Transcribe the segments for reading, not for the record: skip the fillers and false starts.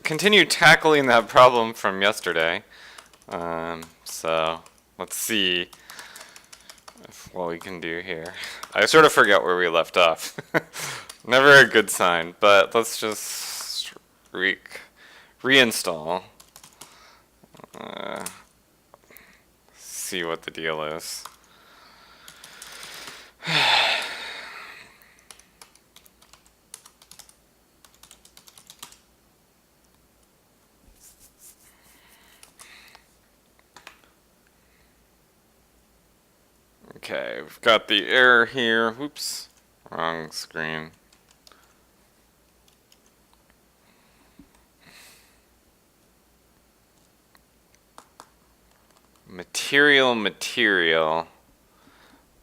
continue tackling that problem from yesterday. So let's see what we can do here. I sort of forget where we left off. Never a good sign, but let's just reinstall. See what the deal is. Okay, we've got the error here. Whoops, wrong screen. Material.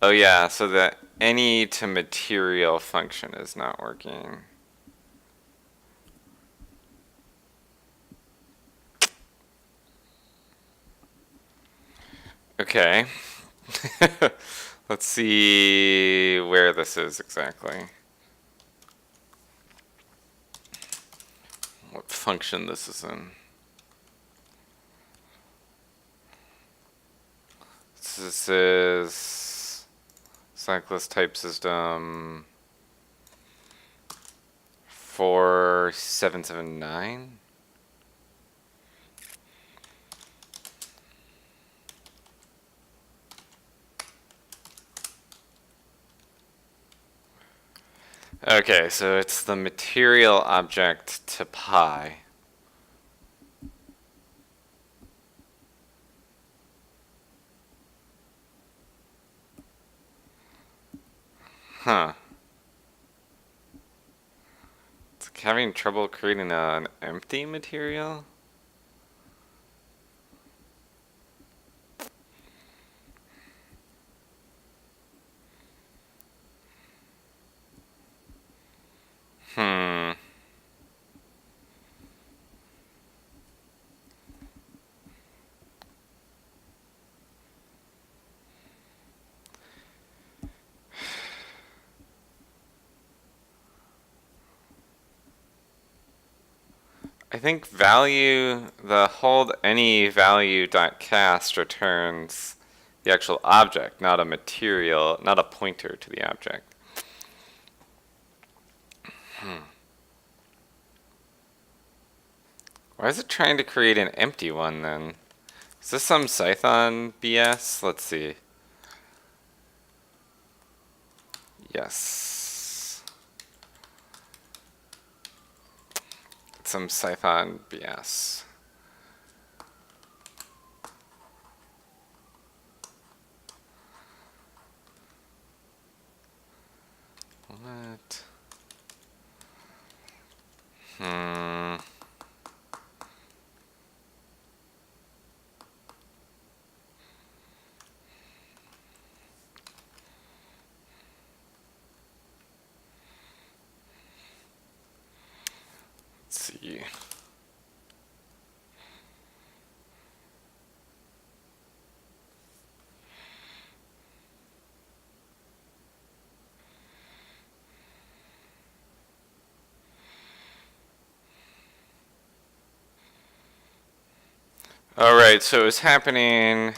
Oh yeah, so the any to material function is not working. Okay. Let's see where this is exactly. What function this is in. This is Cyclus Typesystem 4779. Okay, so it's the material object to pi. Huh. It's like having trouble creating an empty material? Hmm. I think the hold any value dot cast returns the actual object, not a material, not a pointer to the object. Why is it trying to create an empty one then? Is this some Python BS? Let's see. Yes. It's some Python BS. What? Let's see. Alright, so it was happening.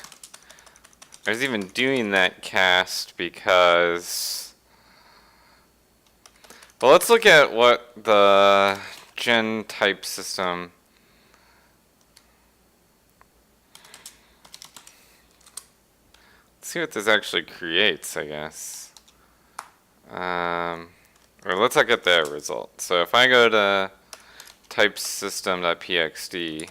I was even doing that cast because. Well, let's look at what the gen type system. Let's see what this actually creates, I guess. Or let's look at the result. So if I go to typesystem.pxd.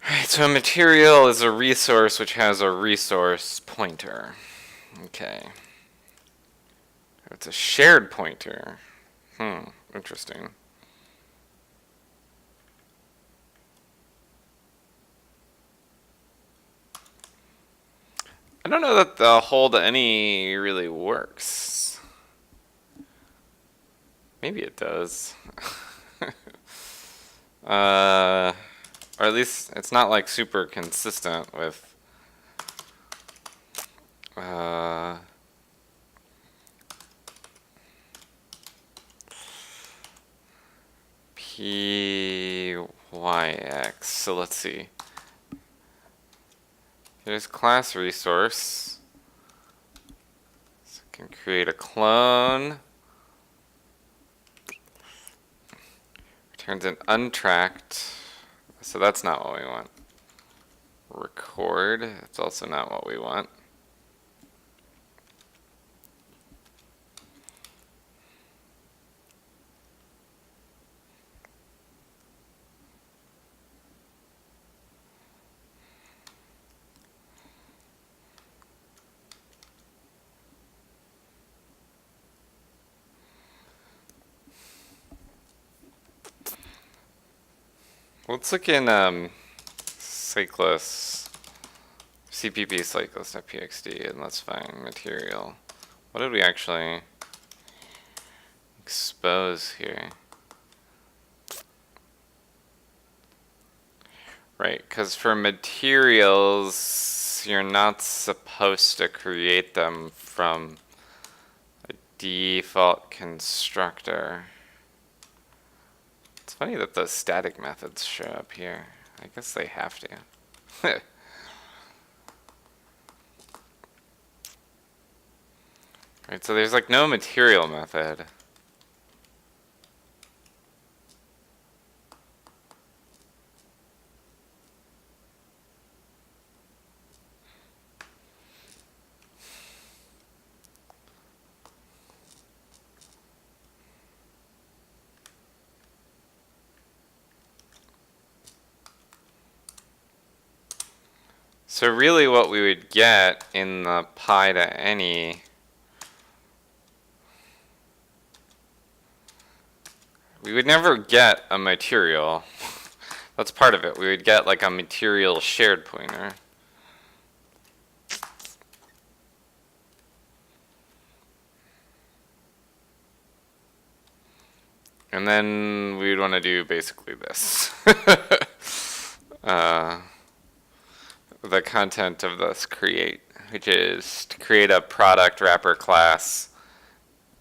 Right, so a material is a resource which has a resource pointer. Okay. It's a shared pointer. Interesting. I don't know that the hold any really works. Maybe it does. Or at least it's not like super consistent with pyx. So let's see. Here's class resource. So I can create a clone. Returns an untracked. So that's not what we want. Record. It's also not what we want. Let's look in Cyclus, cpp cyclus.pxd, and let's find material. What did we actually expose here? Right, because for materials, you're not supposed to create them from a default constructor. It's funny that those static methods show up here. I guess they have to. Right, so there's like no material method. So really what we would get in the pi to any, we would never get a material. That's part of it. We would get like a material shared pointer. And then we'd want to do basically this. The content of this create, which is to create a product wrapper class,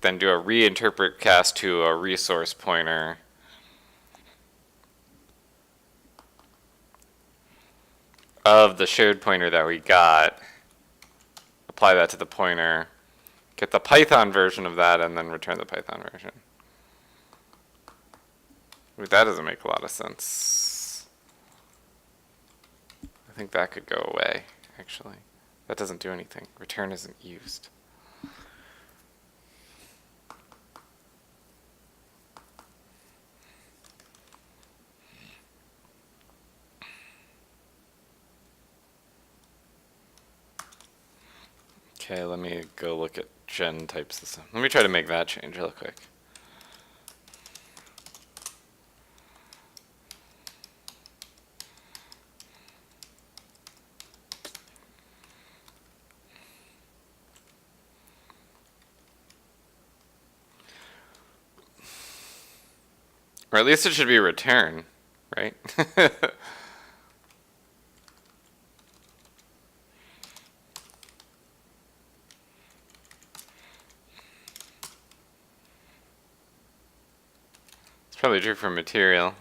then do a reinterpret cast to a resource pointer. Of the shared pointer that we got, apply that to the pointer, get the Python version of that, and then return the Python version. That doesn't make a lot of sense. I think that could go away, actually. That doesn't do anything. Return isn't used. Okay, let me go look at gen Typesystem. Let me try to make that change real quick. Or at least it should be return, right? It's probably true for material.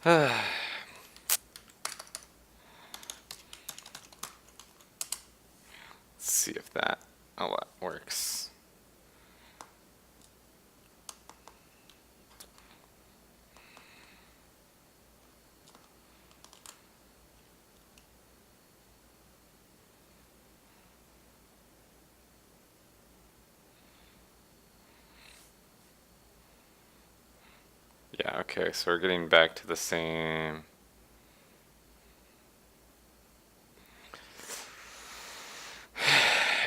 Let's see if that works. Yeah, okay, so we're getting back to the same.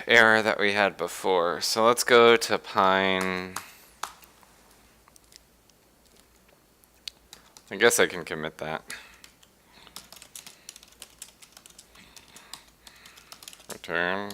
Error that we had before. So let's go to Pine. I guess I can commit that. Return.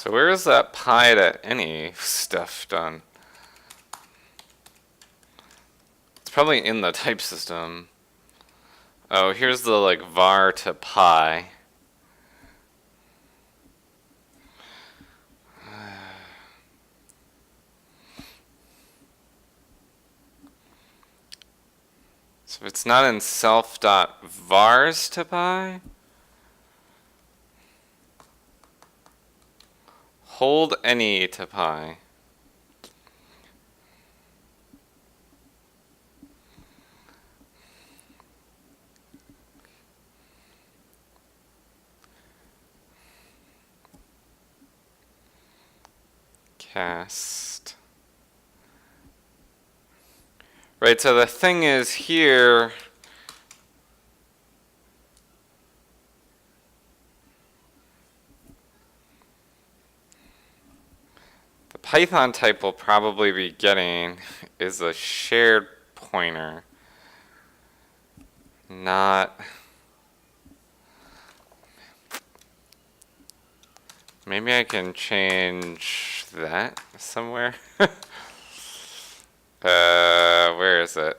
So where is that pi to any stuff done? It's probably in the type system. Oh, here's the like var to pi. So if it's not in self.vars to pi, hold any to pi. Cast. Right, so the thing is here, the Python type will probably be getting is a shared pointer, not, maybe I can change that somewhere. Where is it?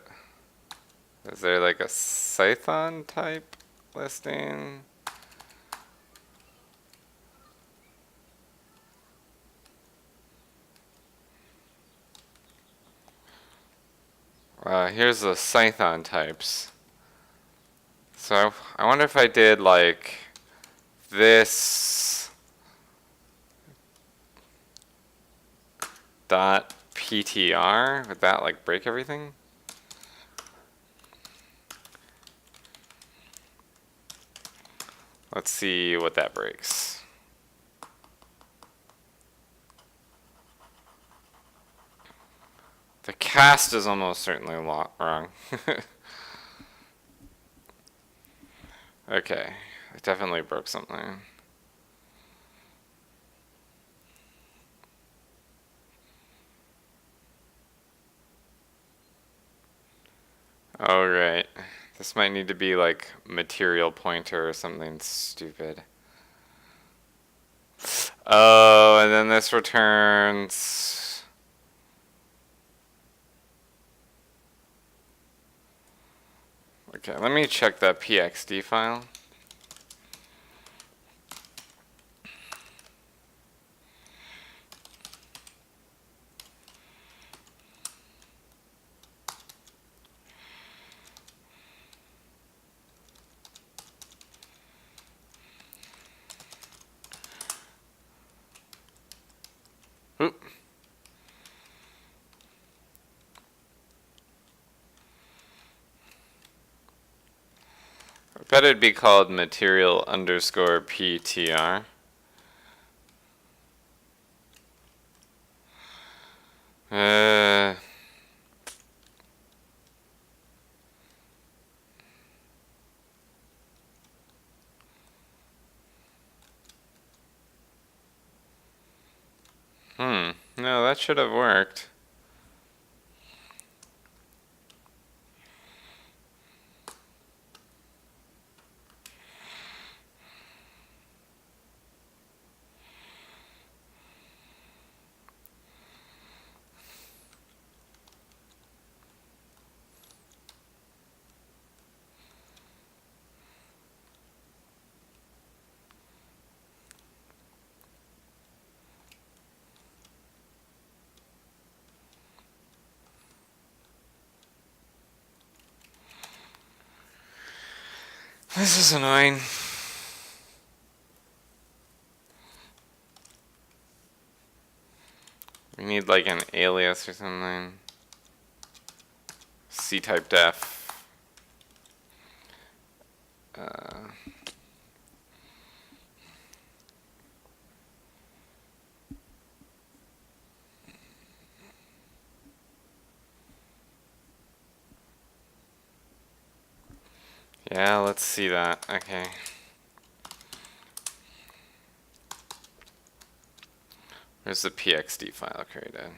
Is there like a Python type listing? Here's the Python types. So I wonder if I did like this dot PTR, would that like break everything? Let's see what that breaks. The cast is almost certainly wrong. Okay, I definitely broke something. Oh, right. This might need to be like material pointer or something stupid. Oh, and then this returns. Okay, let me check that pxd file. Oop. I bet it'd be called material underscore PTR. No, that should have worked. This is annoying. We need like an alias or something. C-type def. Yeah, let's see that. Okay. Where's the pxd file created?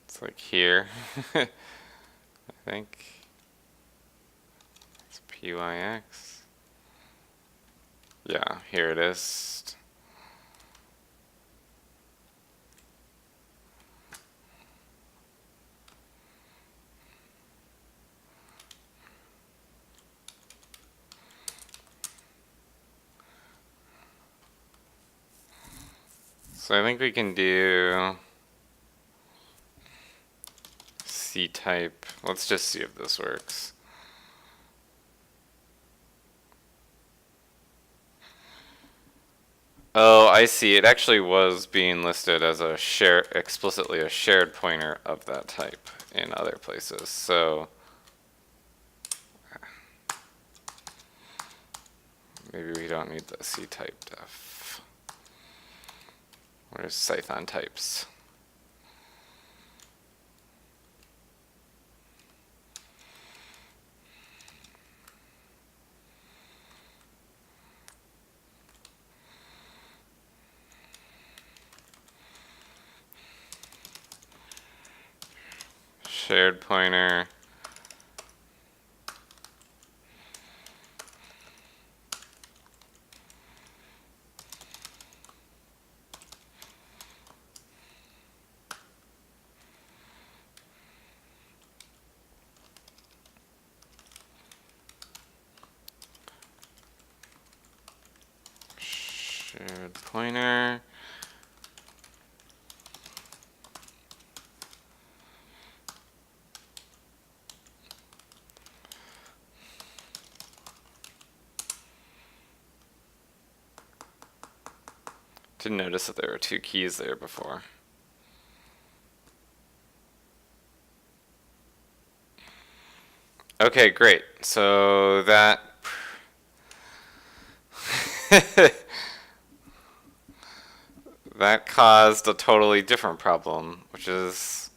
It's like here. I think. It's pyx. Yeah, here it is. So I think we can do C type. Let's just see if this works. Oh, I see. It actually was being listed as a share, explicitly a shared pointer of that type in other places. So maybe we don't need the C type def. Where's Python types? Shared pointer. Shared pointer. Didn't notice that there were two keys there before. Okay, great. So that that caused a totally different problem, which is,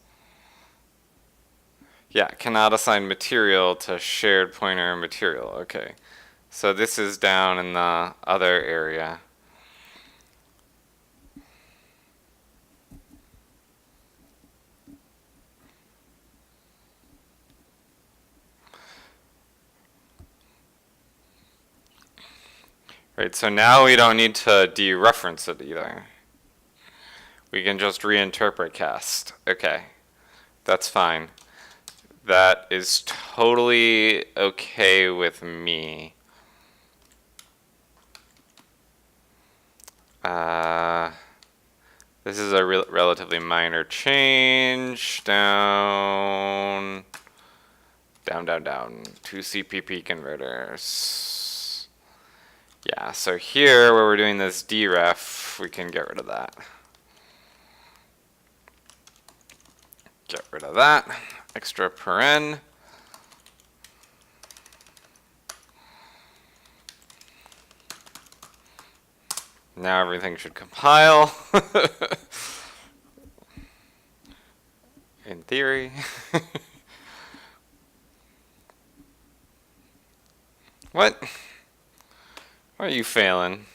yeah, cannot assign material to shared pointer material. Okay, so this is down in the other area. Right, so now we don't need to dereference it either. We can just reinterpret cast. Okay, that's fine. That is totally okay with me. This is a relatively minor change. Down, down. Two CPP converters. Yeah, so here where we're doing this deref, we can get rid of that. Get rid of that. Extra paren. Now everything should compile. In theory. What? Why are you failing?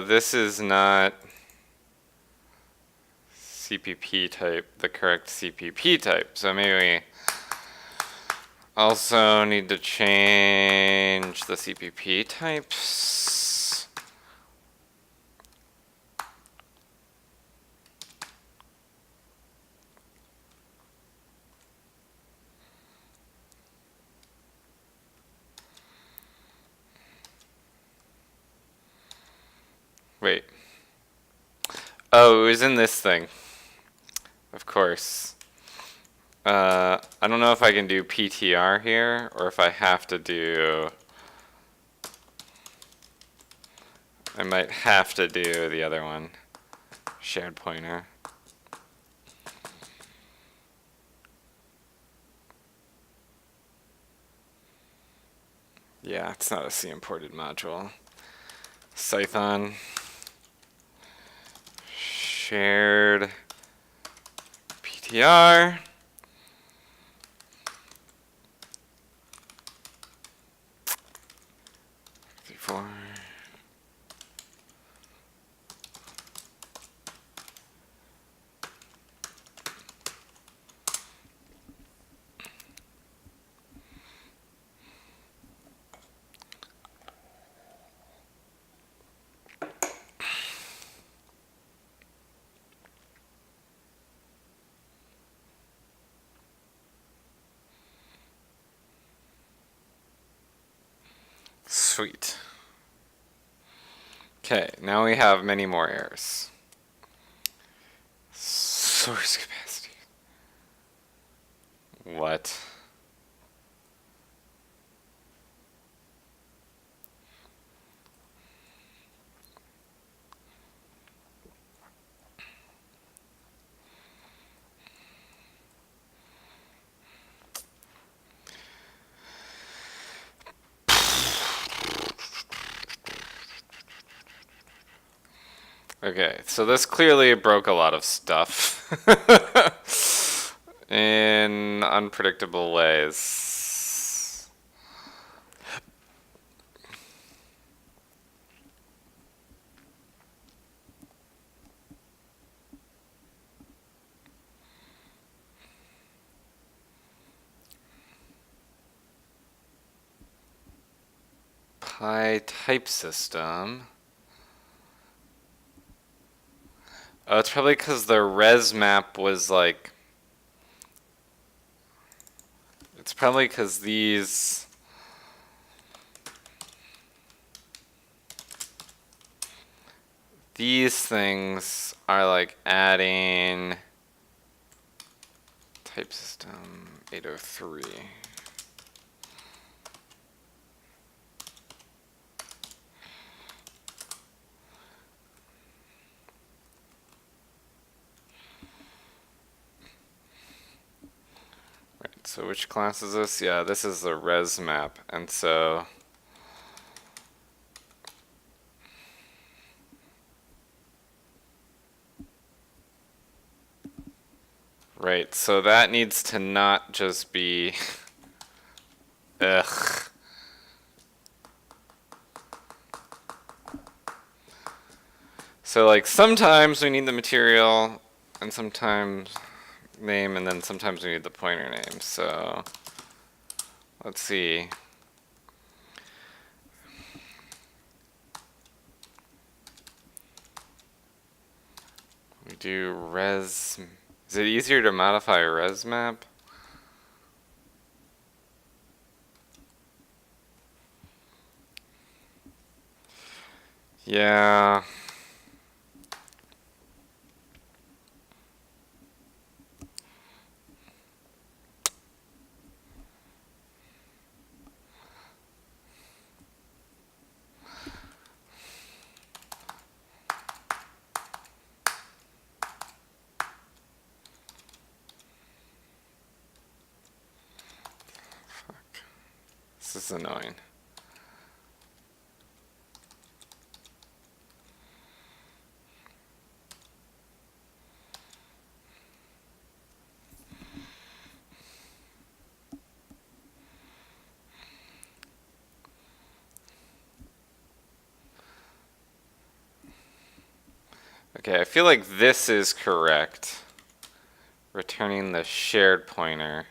This is not CPP type, the correct CPP type. So maybe we also need to change the CPP types. Wait. Oh, it was in this thing. Of course. I don't know if I can do PTR here, or if I have to do... I might have to do the other one. Shared pointer. Yeah, it's not a C imported module. Python. Shared PTR. Sweet. Okay, now we have many more errors. Source capacity. What? Okay, so this clearly broke a lot of stuff in unpredictable ways. Pi Typesystem. Oh, it's probably because the res map was like. It's probably because these. These things are like adding. Typesystem 803. Right, so which class is this? Yeah, this is the res map, and so right, so that needs to not just be ugh. So like sometimes we need the material and sometimes name and then sometimes we need the pointer name. So let's see. We do res. Is it easier to modify a res map? Yeah. This is annoying. Okay, I feel like this is correct. Returning the shared pointer.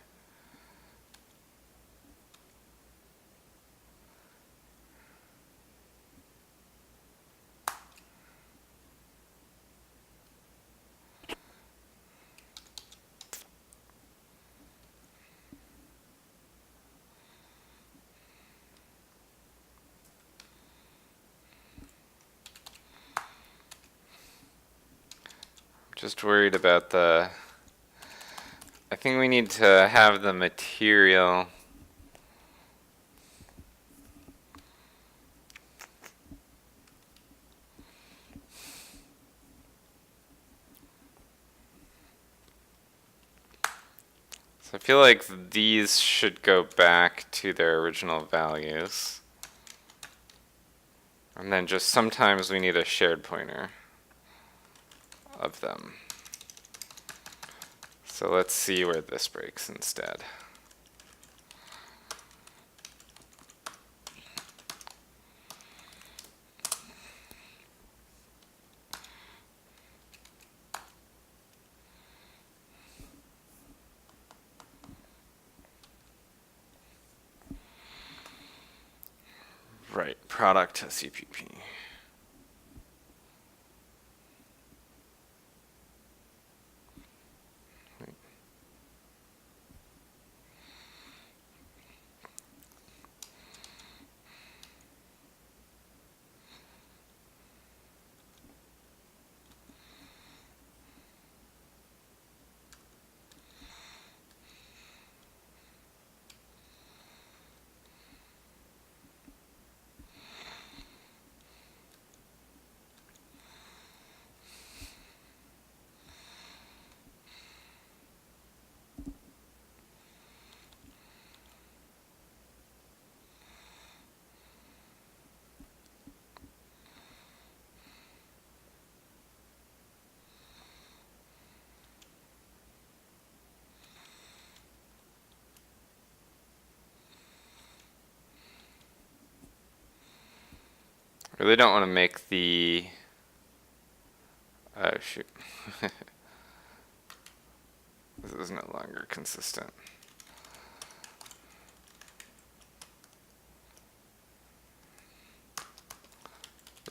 Just worried about the. I think we need to have the material. So I feel like these should go back to their original values. And then just sometimes we need a shared pointer of them. So let's see where this breaks instead. Right, product CPP. Really don't want to make the... Oh, shoot. This is no longer consistent.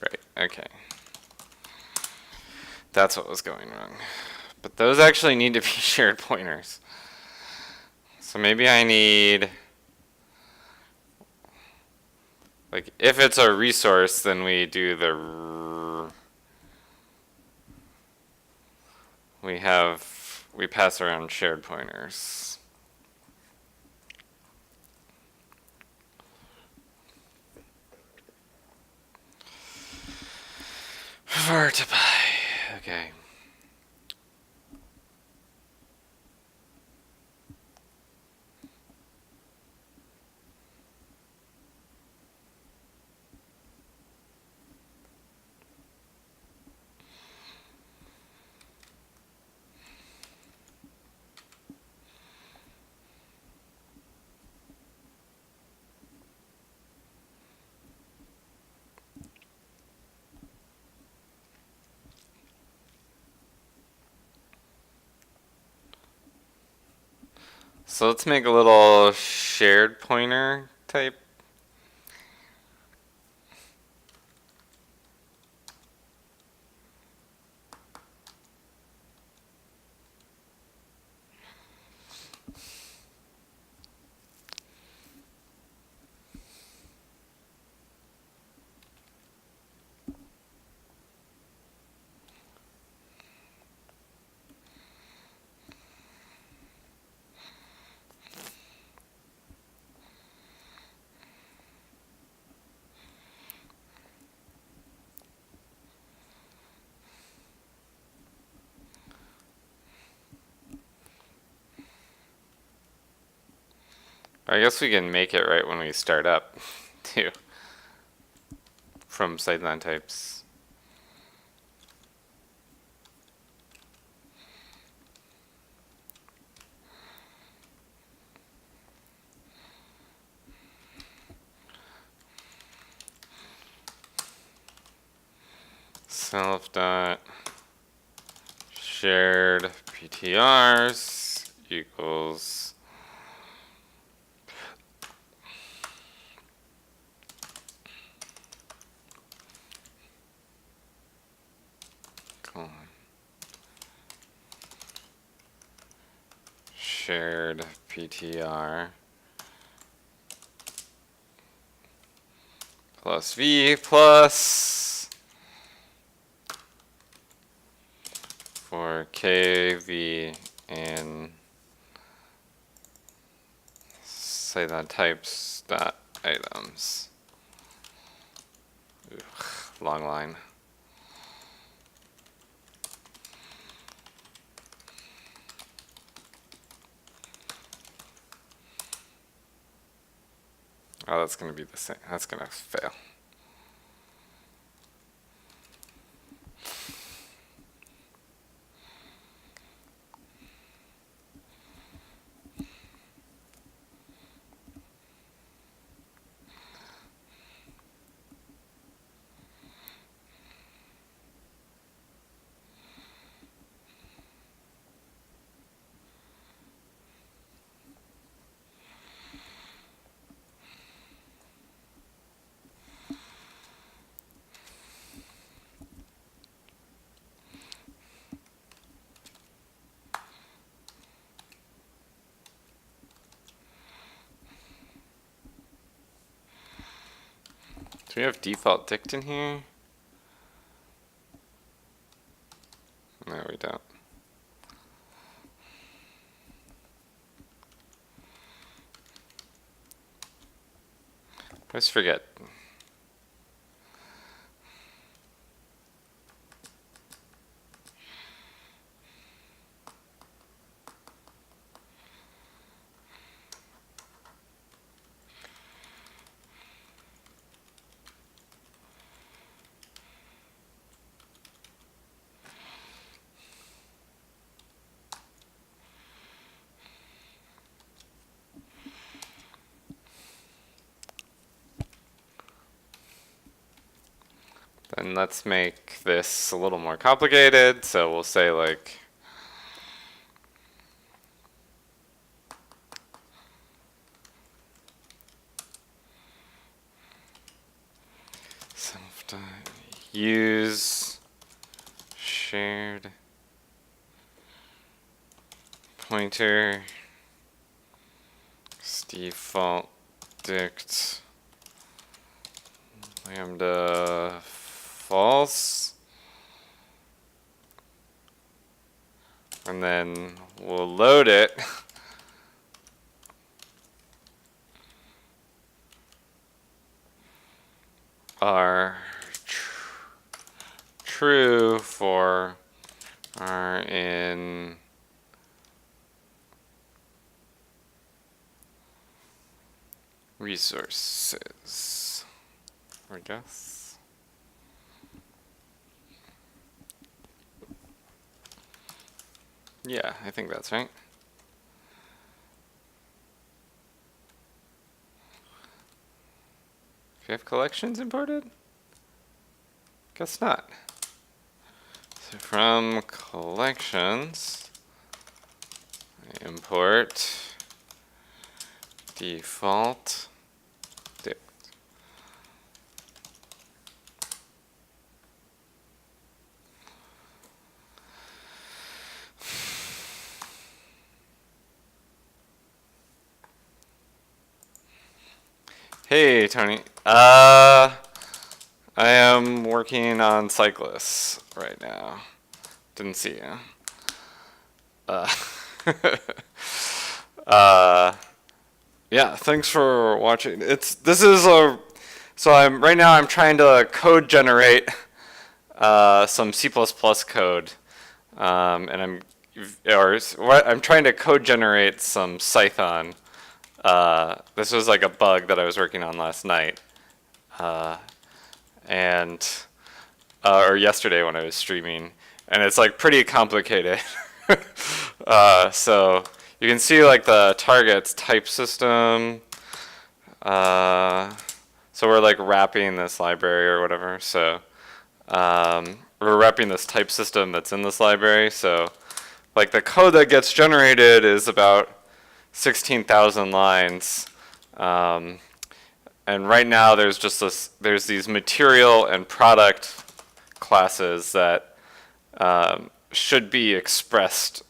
Right, okay. That's what was going wrong. But those actually need to be shared pointers. So maybe I need... Like, if it's a resource, then we do the... We pass around shared pointers. Vertify. Okay. So let's make a little shared pointer type. I guess we can make it right when we start up, too, from sideline types. Self dot shared PTRs equals shared PTR plus V plus for K, V, and say that types dot items. Ugh, long line. Oh, that's going to be the same. That's going to fail. Do we have default dict in here? No, we don't. I always forget. And let's make this a little more complicated. So we'll say like use shared pointer default dict lambda false, and then we'll load it. Are true for are in resources, or guess. Yeah, I think that's right. Do you have collections imported? Guess not. So from collections, I import default dict. Hey, Tony. I am working on Cyclus right now. Didn't see you. Yeah, thanks for watching. Right now I'm trying to code generate some C++ code, and I'm trying to code generate some Python. This was like a bug that I was working on last night, or yesterday when I was streaming, and it's like pretty complicated. So you can see like the target's Typesystem. So we're like wrapping this library or whatever. So we're wrapping this Typesystem that's in this library. So like the code that gets generated is about 16,000 lines. And right now there's these material and product classes that should be expressed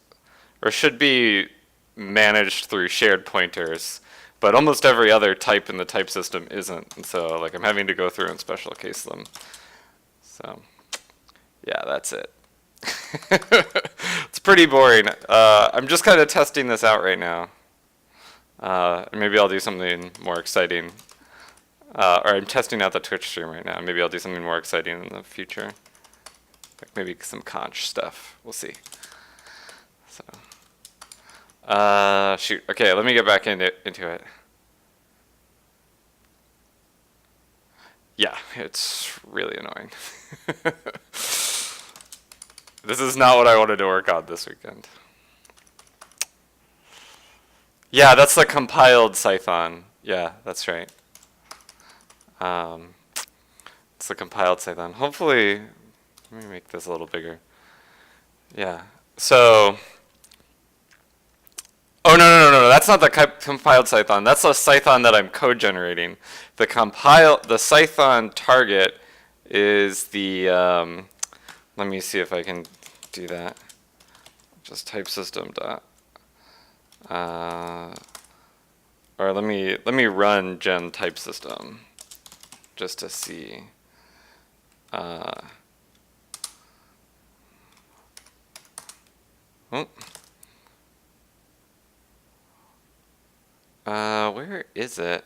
or should be managed through shared pointers, but almost every other type in the type system isn't. And so like I'm having to go through and special case them. So yeah, that's it. It's pretty boring. I'm just kind of testing this out right now. Maybe I'll do something more exciting. Or I'm testing out the Twitch stream right now. Maybe I'll do something more exciting in the future. Like maybe some conch stuff. We'll see. So, shoot. Okay, let me get back into it. Yeah, it's really annoying. This is not what I wanted to work on this weekend. Yeah, that's the compiled Python. Yeah, that's right. It's the compiled Python. Hopefully, let me make this a little bigger. Yeah. So, oh no, that's not the compiled Python. That's a Python that I'm code generating. The Python target is the. Let me see if I can do that. Just Typesystem dot. Or let me run gen Typesystem just to see. Where is it?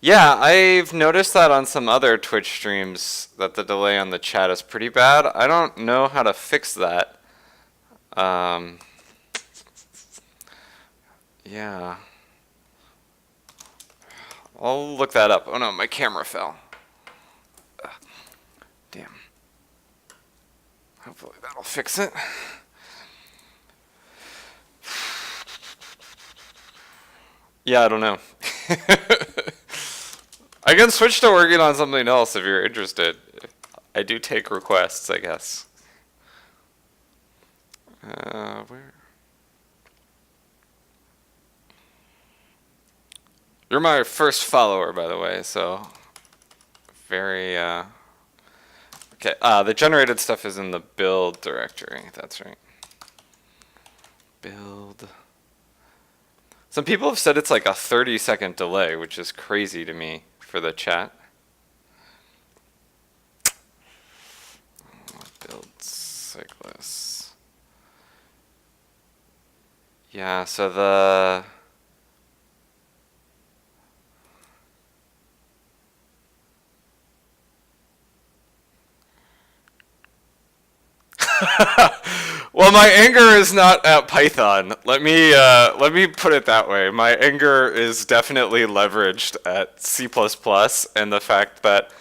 Yeah, I've noticed that on some other Twitch streams that the delay on the chat is pretty bad. I don't know how to fix that. Yeah. I'll look that up. Oh no, my camera fell. Ugh. Damn. Hopefully that'll fix it. Yeah, I don't know. I can switch to working on something else if you're interested. I do take requests, I guess. Where? You're my first follower, by the way, so very, okay, the generated stuff is in the build directory, that's right. Build. Some people have said it's like a 30-second delay, which is crazy to me for the chat. Build Cyclus. Yeah, so the... Well, my anger is not at Python. Let me put it that way. My anger is definitely leveraged at C++ and the fact that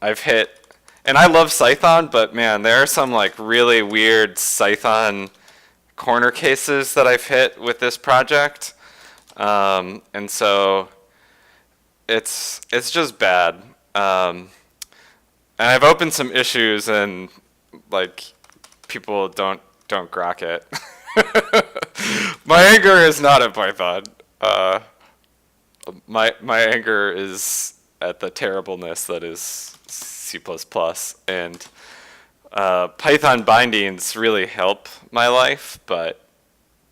I've hit, and I love Cython, but man, there are some like really weird Cython corner cases that I've hit with this project, and so it's just bad. And I've opened some issues and like people don't grok it. My anger is not at Python. My anger is at the terribleness that is C++, and Python bindings really help my life, but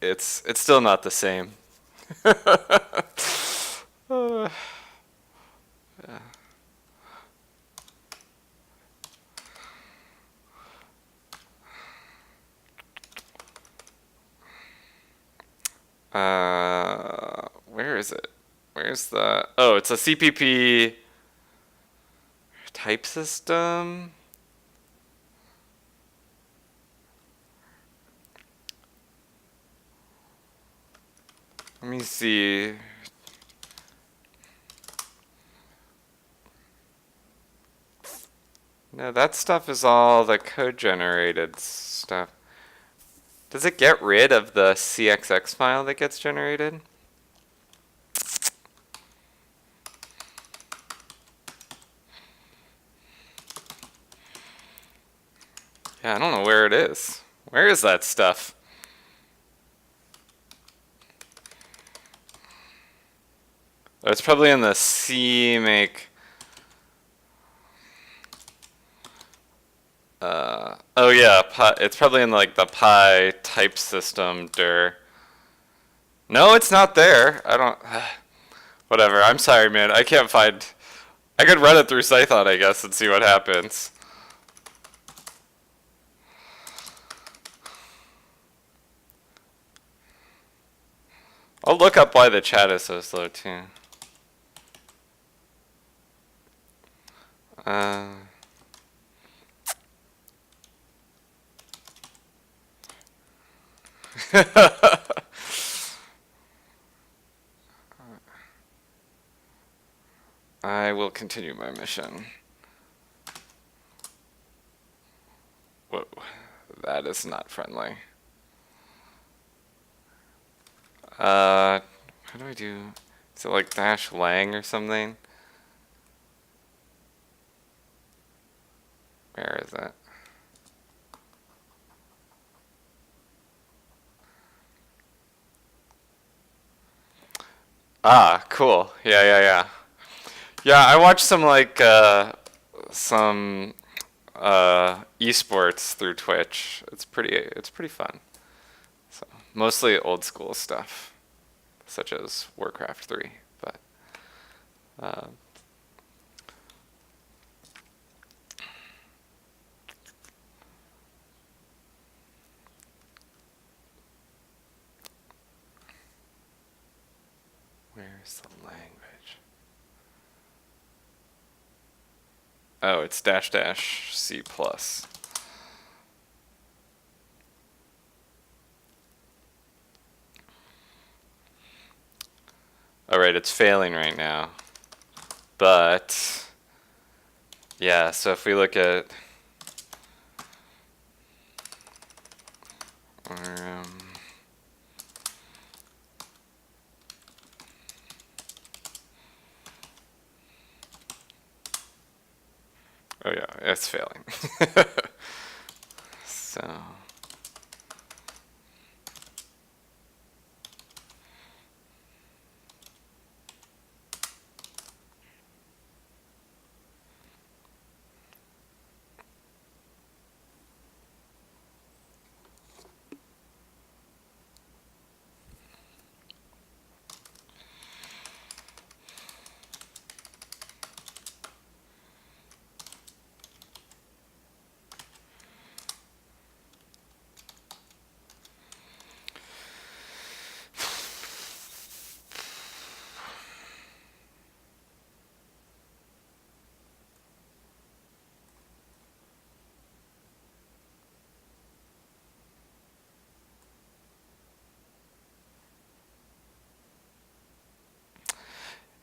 it's still not the same. Yeah. Where is it? Where's the... Oh, it's a CPP Typesystem. Let me see. No, that stuff is all the code-generated stuff. Does it get rid of the CXX file that gets generated? Yeah, I don't know where it is. Where is that stuff? Oh, it's probably in the CMake. Oh yeah, it's probably in like the Pi Typesystem dir. No, it's not there. I don't. Whatever. I'm sorry, man. I can't find. I could run it through Cython, I guess, and see what happens. I'll look up why the chat is so slow too. I will continue my mission. Whoa, that is not friendly. How do I do? Is it like -lang or something? Where is it? Ah, cool. Yeah. Yeah, I watched some like some esports through Twitch. It's pretty fun. So mostly old school stuff, such as Warcraft 3, but where's the language? Oh, it's --C+. Alright, it's failing right now. But yeah, so if we look at it's failing. So.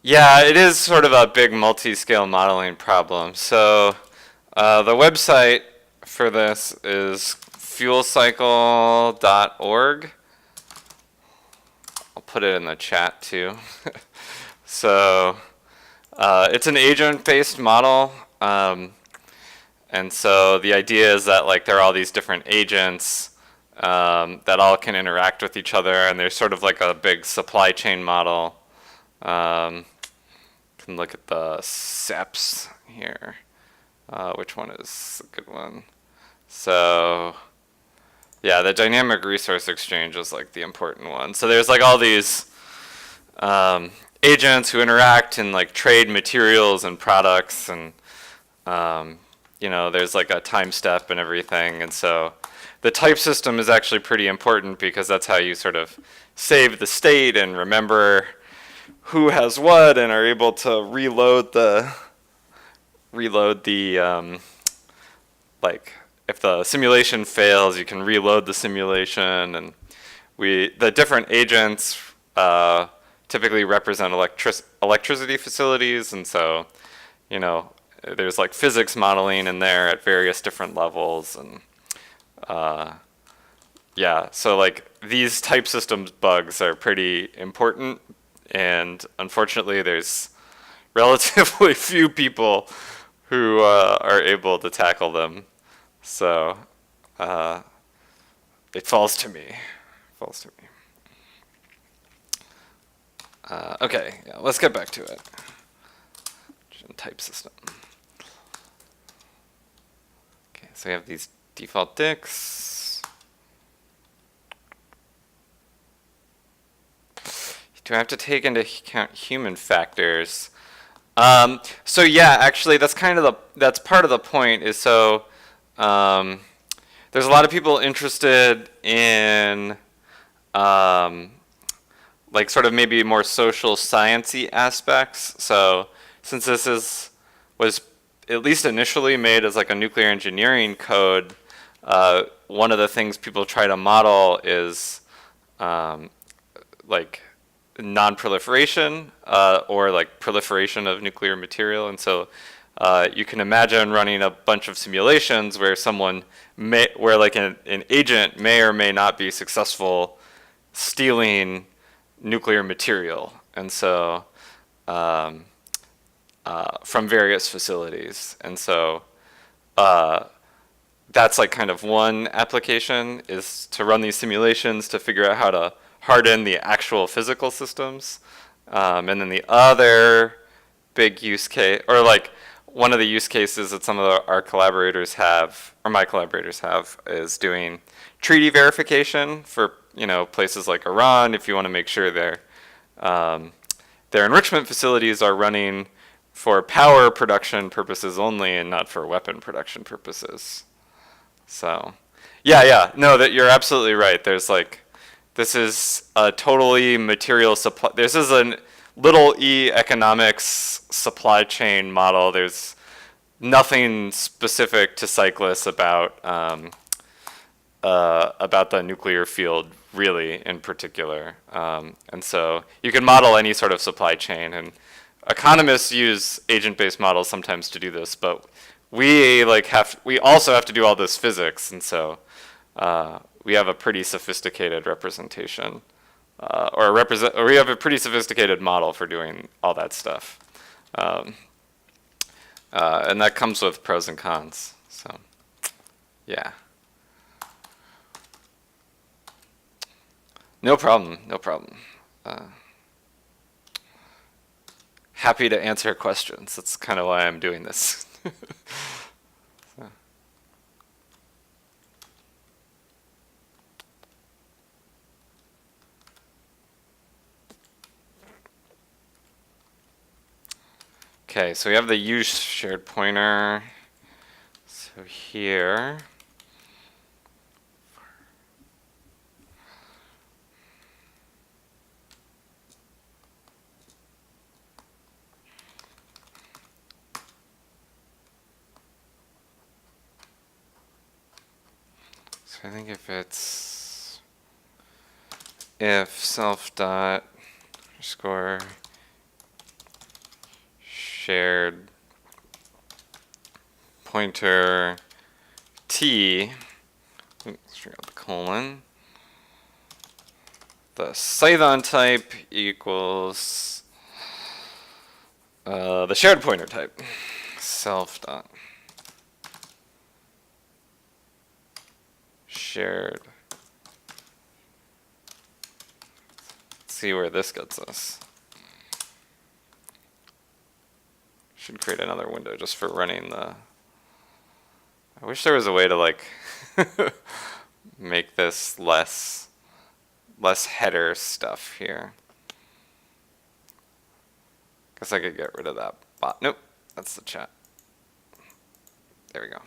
Yeah, it is sort of a big multi-scale modeling problem. So the website for this is fuelcycle.org. I'll put it in the chat too. So it's an agent-based model. And so the idea is that like there are all these different agents that all can interact with each other, and there's sort of like a big supply chain model. Can look at the SEPs here. Which one is a good one? So yeah, the dynamic resource exchange is like the important one. So there's like all these agents who interact and like trade materials and products, and you know, there's like a time step and everything. And so the type system is actually pretty important because that's how you sort of save the state and remember who has what and are able to reload the like if the simulation fails, you can reload the simulation. And the different agents typically represent electricity facilities, and so you know there's like physics modeling in there at various different levels. And yeah, so like these type systems bugs are pretty important, and unfortunately there's relatively few people who are able to tackle them. So it falls to me. Okay, yeah, let's get back to it. Type system. Okay, so we have these default dicts. Do I have to take into account human factors? So yeah, actually, that's kind of that's part of the point. Is so there's a lot of people interested in like sort of maybe more social sciencey aspects. So since this was at least initially made as like a nuclear engineering code, one of the things people try to model is like non-proliferation or like proliferation of nuclear material. And so you can imagine running a bunch of simulations where where like an agent may or may not be successful stealing nuclear material, and so from various facilities. And so that's like kind of one application, is to run these simulations to figure out how to harden the actual physical systems. And then the other big use case, or like one of the use cases that some of our collaborators have, or my collaborators have, is doing treaty verification for places like Iran, if you want to make sure their enrichment facilities are running for power production purposes only and not for weapon production purposes. So no, that you're absolutely right. There's like, this is a totally material supply. This is a little e economics supply chain model. There's nothing specific to Cyclus about the nuclear field, really, in particular. And so you can model any sort of supply chain, and economists use agent-based models sometimes to do this, but we also have to do all this physics, and so we have a pretty sophisticated representation, or we have a pretty sophisticated model for doing all that stuff. And that comes with pros and cons. So, yeah. No problem, no problem. Happy to answer questions. That's kind of why I'm doing this. So. Okay, so we have the use shared pointer. So here. So I think if self dot underscore shared pointer t, straight out the colon, the Python type equals the shared pointer type, self dot shared. Let's see where this gets us. Should create another window just for running the. I wish there was a way to like make this less header stuff here. Guess I could get rid of that bot. Nope, that's the chat. There we go.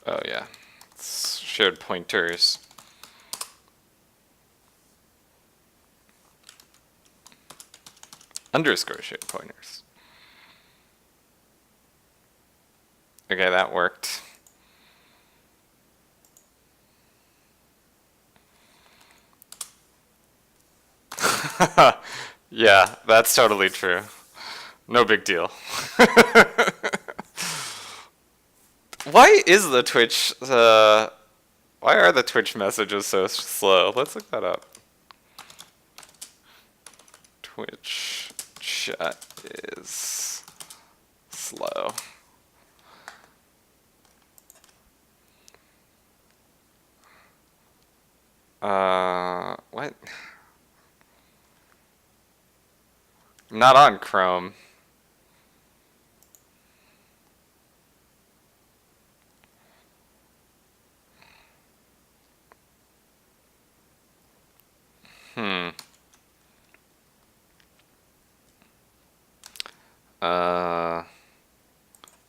Oh yeah, it's shared pointers. Underscore shared pointers. Okay, that worked. Yeah, that's totally true. No big deal. Why is the Twitch, why are the Twitch messages so slow? Let's look that up. Twitch chat is slow. What? I'm not on Chrome.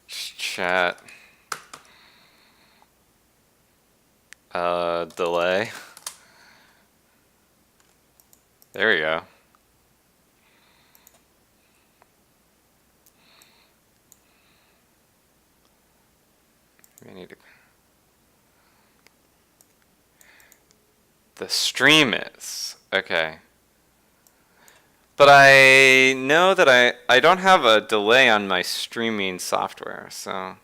Chat. Delay. There we go. We need to. The stream is. Okay. But I know that I don't have a delay on my streaming software, so.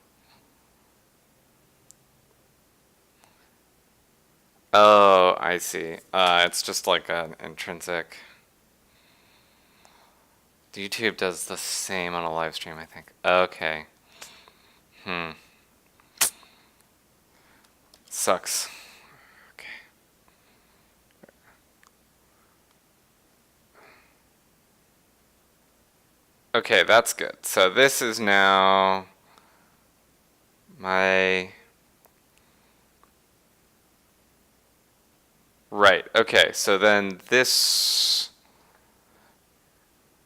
Oh, I see. It's just like an intrinsic. YouTube does the same on a live stream, I think. Okay. Sucks. Okay. Okay, that's good. So this is now my. Right, okay, so then this.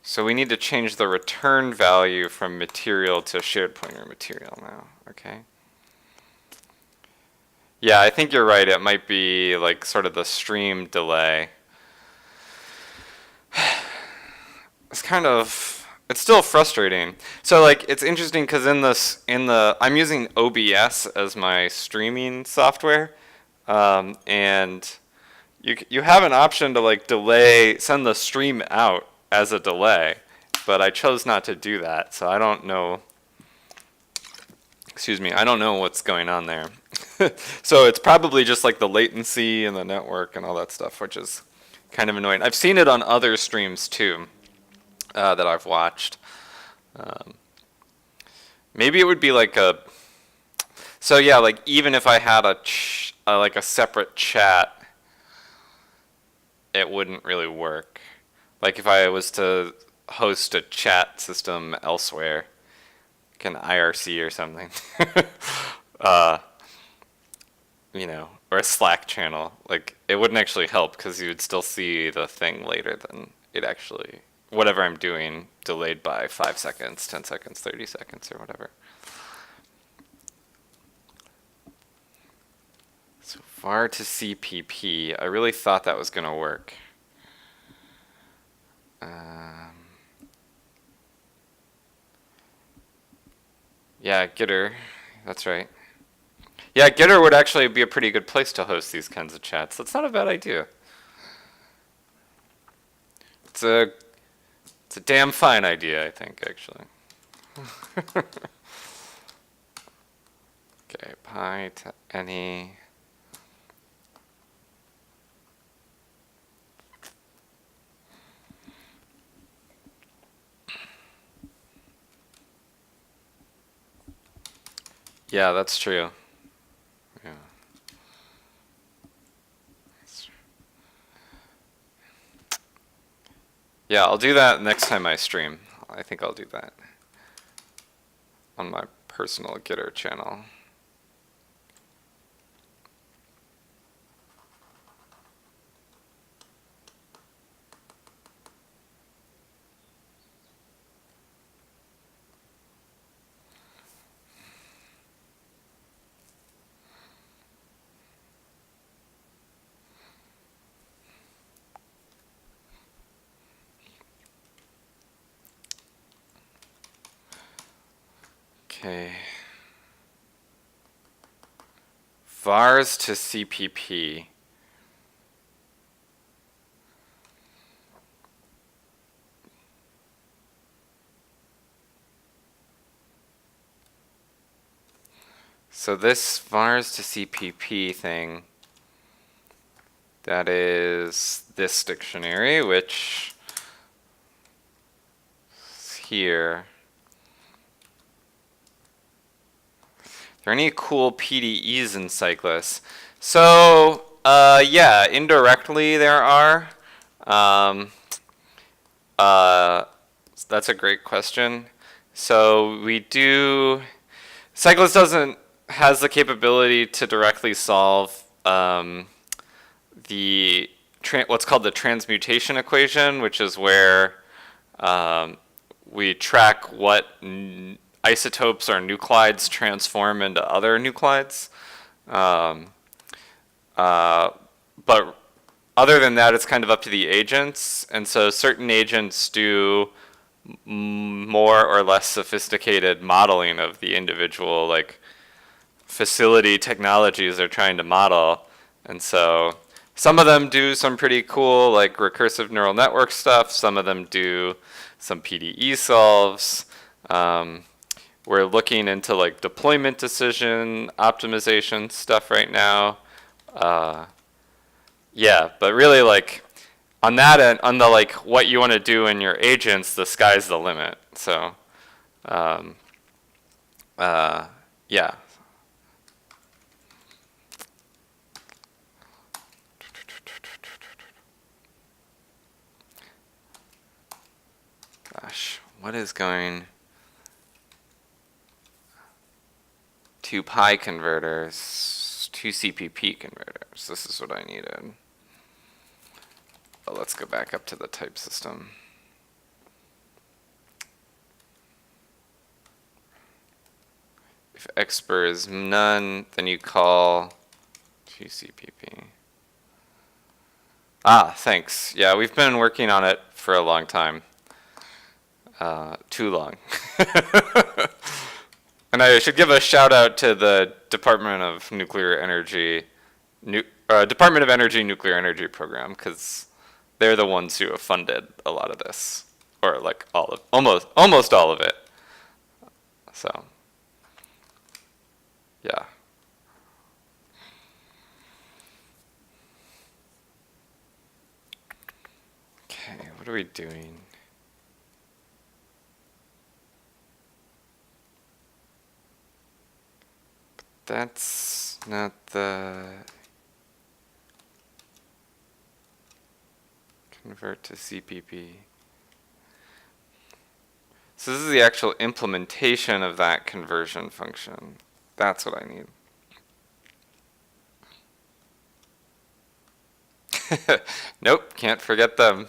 So we need to change the return value from material to shared pointer material now, okay? Yeah, I think you're right. It might be like sort of the stream delay. It's kind of, it's still frustrating. So like, it's interesting because I'm using OBS as my streaming software, and you have an option to like delay, send the stream out as a delay, but I chose not to do that, so I don't know. Excuse me, I don't know what's going on there. So it's probably just like the latency and the network and all that stuff, which is kind of annoying. I've seen it on other streams too that I've watched. Maybe it would be like a. So yeah, like even if I had like a separate chat, it wouldn't really work. Like if I was to host a chat system elsewhere, like an IRC or something, you know, or a Slack channel, like it wouldn't actually help because you would still see the thing later than it actually, whatever I'm doing, delayed by 5 seconds, 10 seconds, 30 seconds, or whatever. So var to CPP, I really thought that was going to work. Yeah, Gitter, that's right. Yeah, Gitter would actually be a pretty good place to host these kinds of chats. That's not a bad idea. It's a damn fine idea, I think, actually. Okay, pi to any. Yeah, that's true. Yeah. Yeah, I'll do that next time I stream. I think I'll do that on my personal Gitter channel. Okay. Vars to CPP. So this vars to CPP thing, that is this dictionary, which is here. Are there any cool PDEs in Cyclus? So, yeah, indirectly there are. That's a great question. So we do. Cyclus has the capability to directly solve what's called the transmutation equation, which is where we track what isotopes or nuclides transform into other nuclides. But other than that, it's kind of up to the agents. And so certain agents do more or less sophisticated modeling of the individual like facility technologies they're trying to model. And so some of them do some pretty cool like recursive neural network stuff. Some of them do some PDE solves. We're looking into like deployment decision optimization stuff right now. Yeah, but really like on that end, on the like what you want to do in your agents, the sky's the limit. So, yeah. Gosh, what is going? 2 pi converters, 2 CPP converters. This is what I needed. But let's go back up to the type system. If expr is none, then you call 2 CPP. Ah, thanks. Yeah, we've been working on it for a long time. Too long. And I should give a shout out to the Department of Nuclear Energy, Department of Energy Nuclear Energy Program, because they're the ones who have funded a lot of this, or like almost all of it. So, yeah. Okay, what are we doing? That's not the convert to CPP. So this is the actual implementation of that conversion function. That's what I need. Nope, can't forget them.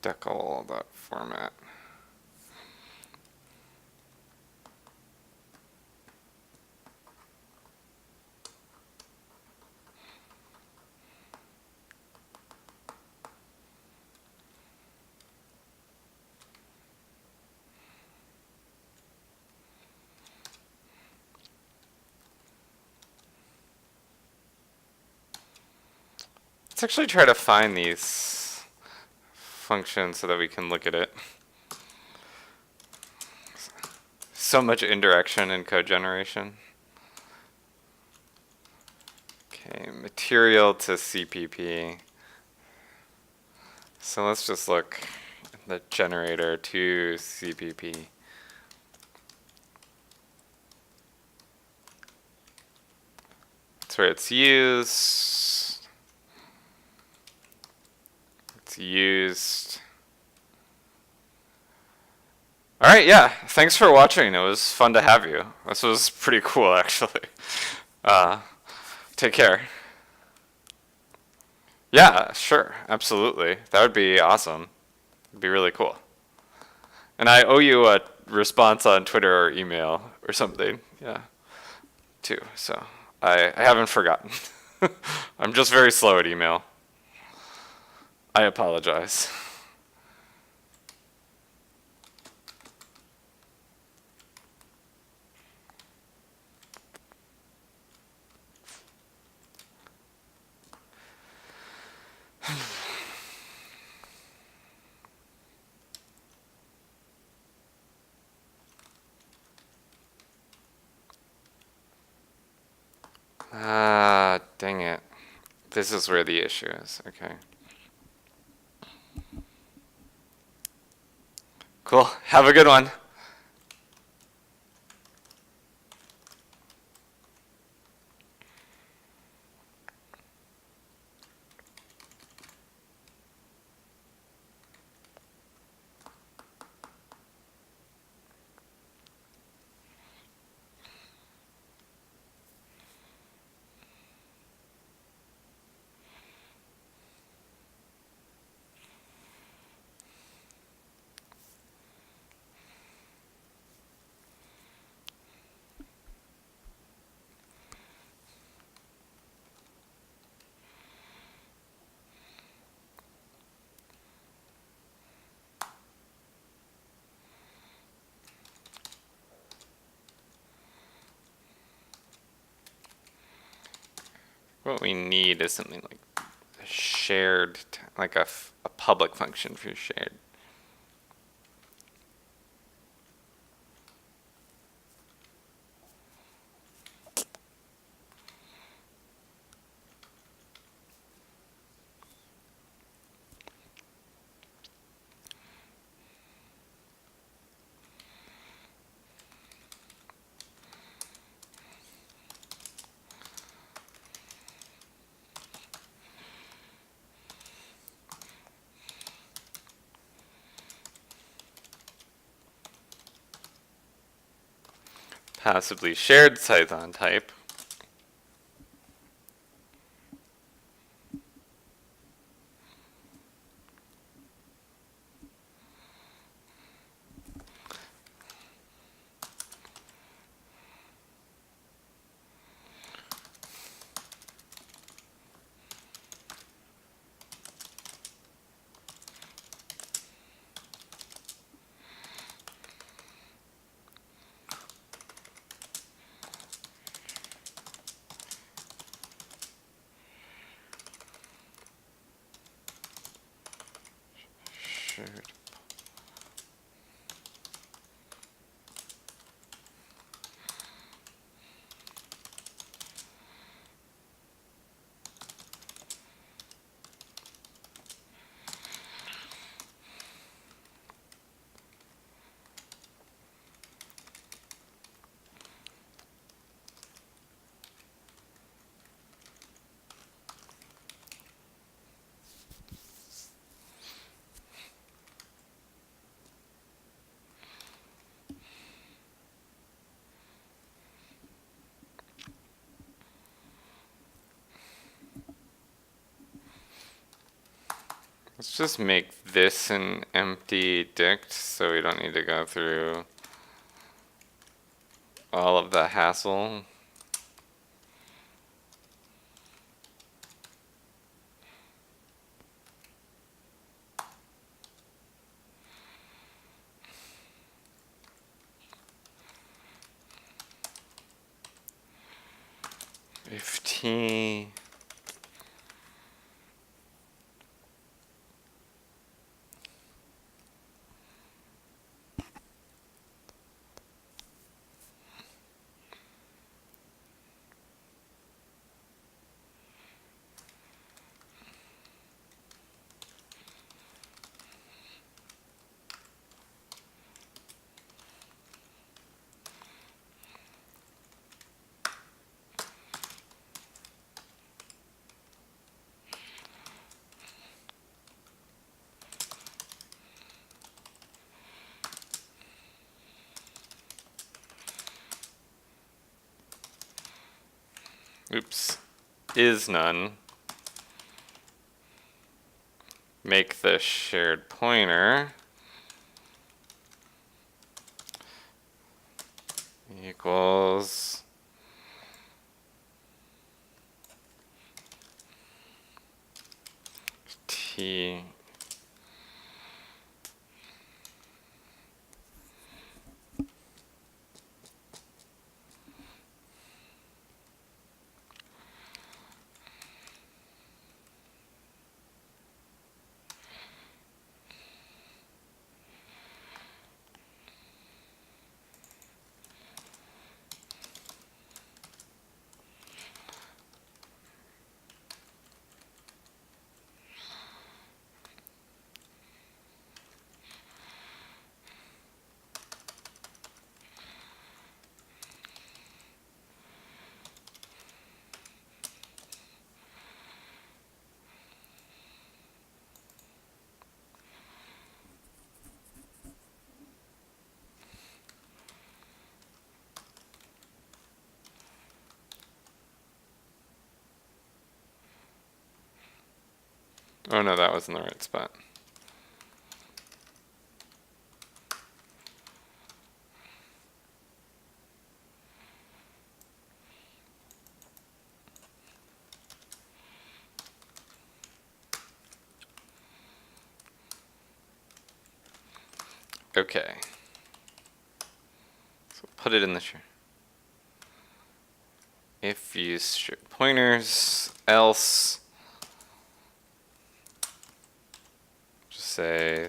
Decal that format. Let's actually try to find these functions so that we can look at it. So much indirection in code generation. Okay, material to CPP. So let's just look at the generator to CPP. That's where it's used. It's used. Alright, yeah, thanks for watching. It was fun to have you. This was pretty cool, actually. Take care. Yeah, sure, absolutely. That would be awesome. It'd be really cool. And I owe you a response on Twitter or email or something, yeah, too. So I haven't forgotten. I'm just very slow at email. I apologize. Ah, dang it. This is where the issue is. Okay. Cool. Have a good one. What we need is something like a shared, like a public function for shared. possibly shared Python type. Shared. Let's just make this an empty dict so we don't need to go through all of the hassle. If T oops, is none, make the shared pointer equals T. Oh no, that was in the right spot. Okay. So put it in the share. If use shared pointers, else just say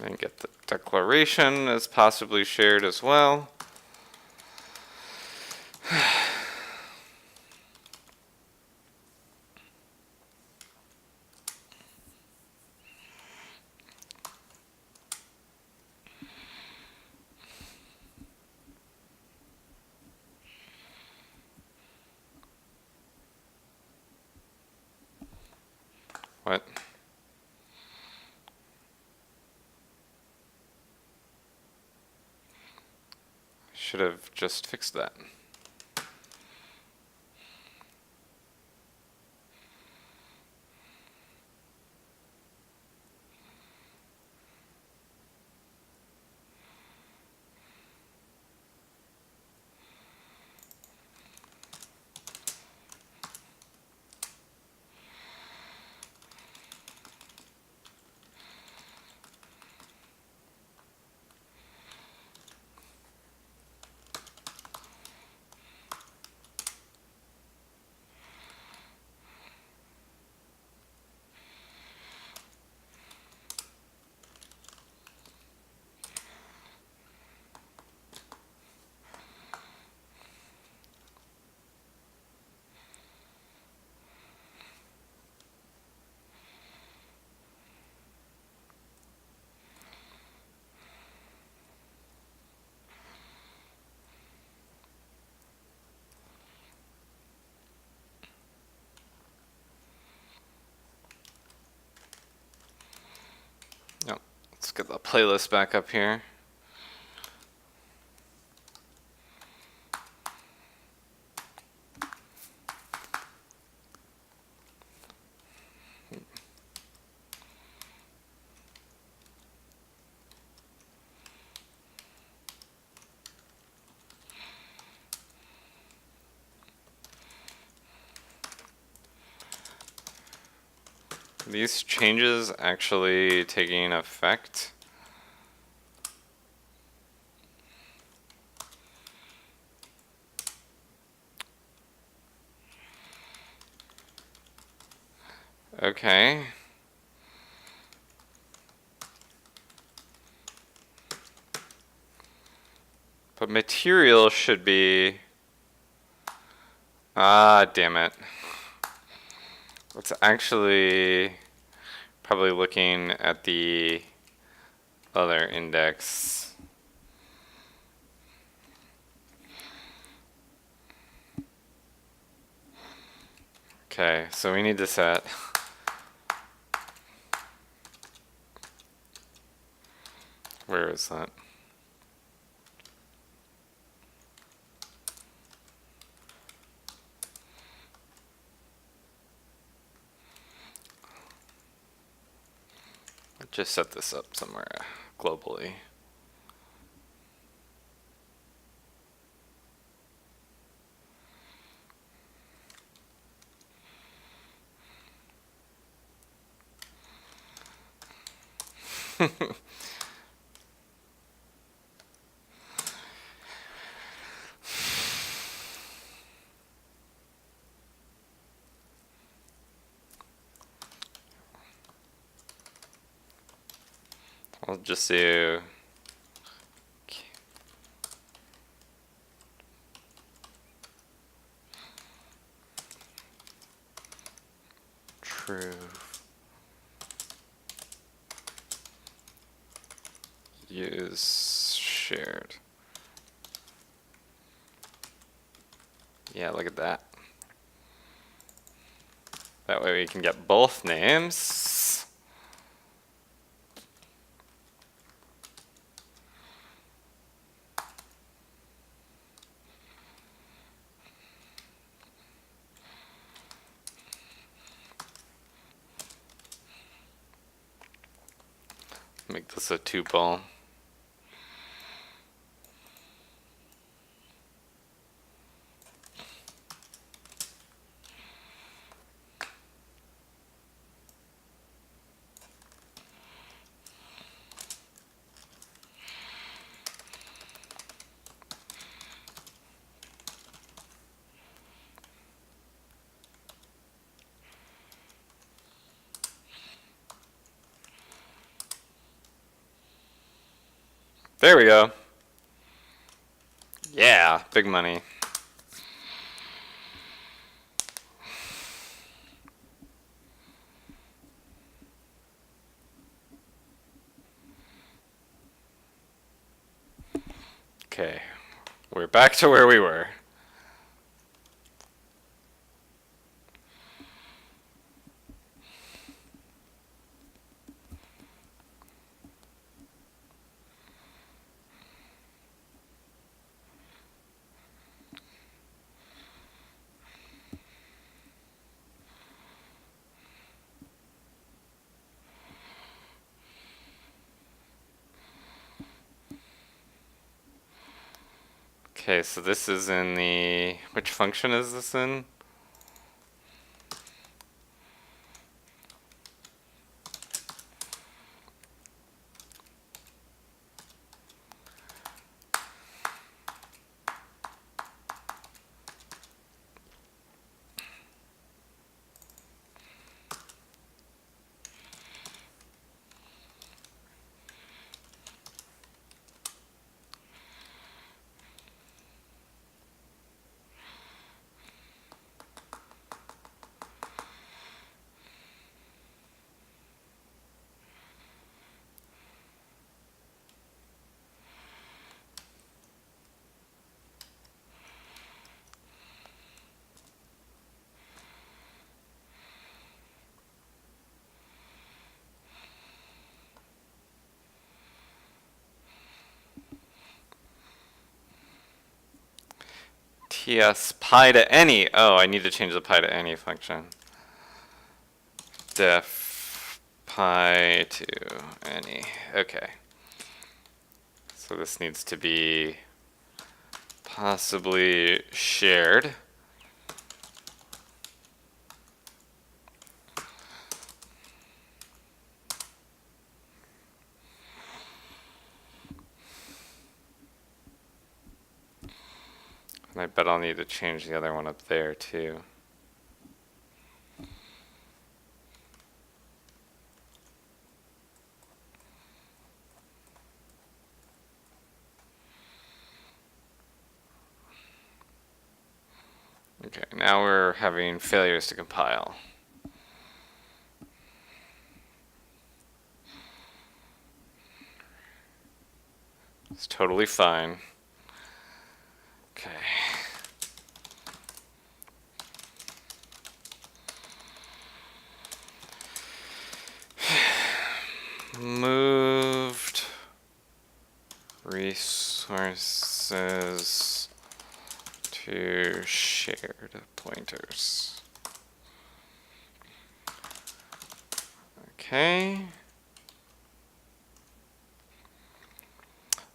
And get the declaration as possibly shared as well. What? Should have just fixed that. No, let's get the playlist back up here. These changes actually taking effect? Okay. But material should be... Ah, damn it. It's actually probably looking at the other index. Okay, so we need to set where is that? Just set this up somewhere globally. I'll just do true use shared. Yeah, look at that. That way we can get both names. Make this a tuple. There we go. Yeah, big money. Okay, we're back to where we were. Okay, so this is in the, which function is this in? TS pi to any. Oh, I need to change the pi to any function. Def pi to any. Okay. So this needs to be possibly shared. And I bet I'll need to change the other one up there too. Okay, now we're having failures to compile. It's totally fine. Okay. Moved resources to shared pointers. Okay.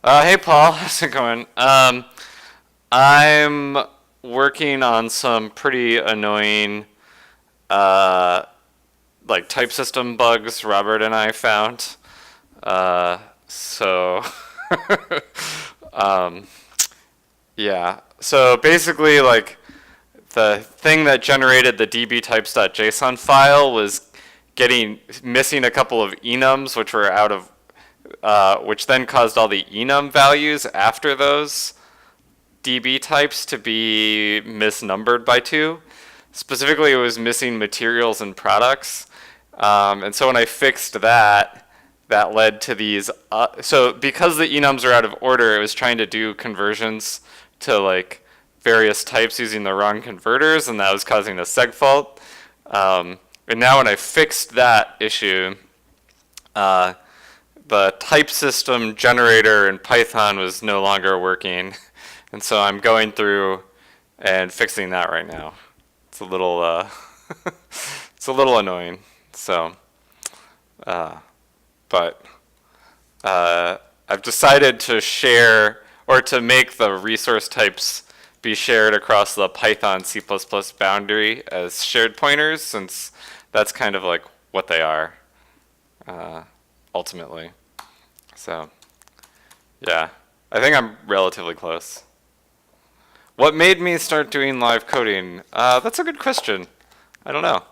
Hey Paul, how's it going? I'm working on some pretty annoying like type system bugs Robert and I found. So yeah. So basically, like, the thing that generated the dbtypes.json file was missing a couple of enums, which were out of, which then caused all the enum values after those db types to be misnumbered by 2. Specifically, it was missing materials and products. And so when I fixed that, that led to these. So because the enums are out of order, it was trying to do conversions to like various types using the wrong converters, and that was causing a segfault. And now when I fixed that issue, the type system generator in Python was no longer working. And so I'm going through and fixing that right now. It's a little, it's a little annoying. So, but I've decided to share or to make the resource types be shared across the Python C++ boundary as shared pointers, since that's kind of like what they are ultimately. So, yeah, I think I'm relatively close. What made me start doing live coding? That's a good question. I don't know.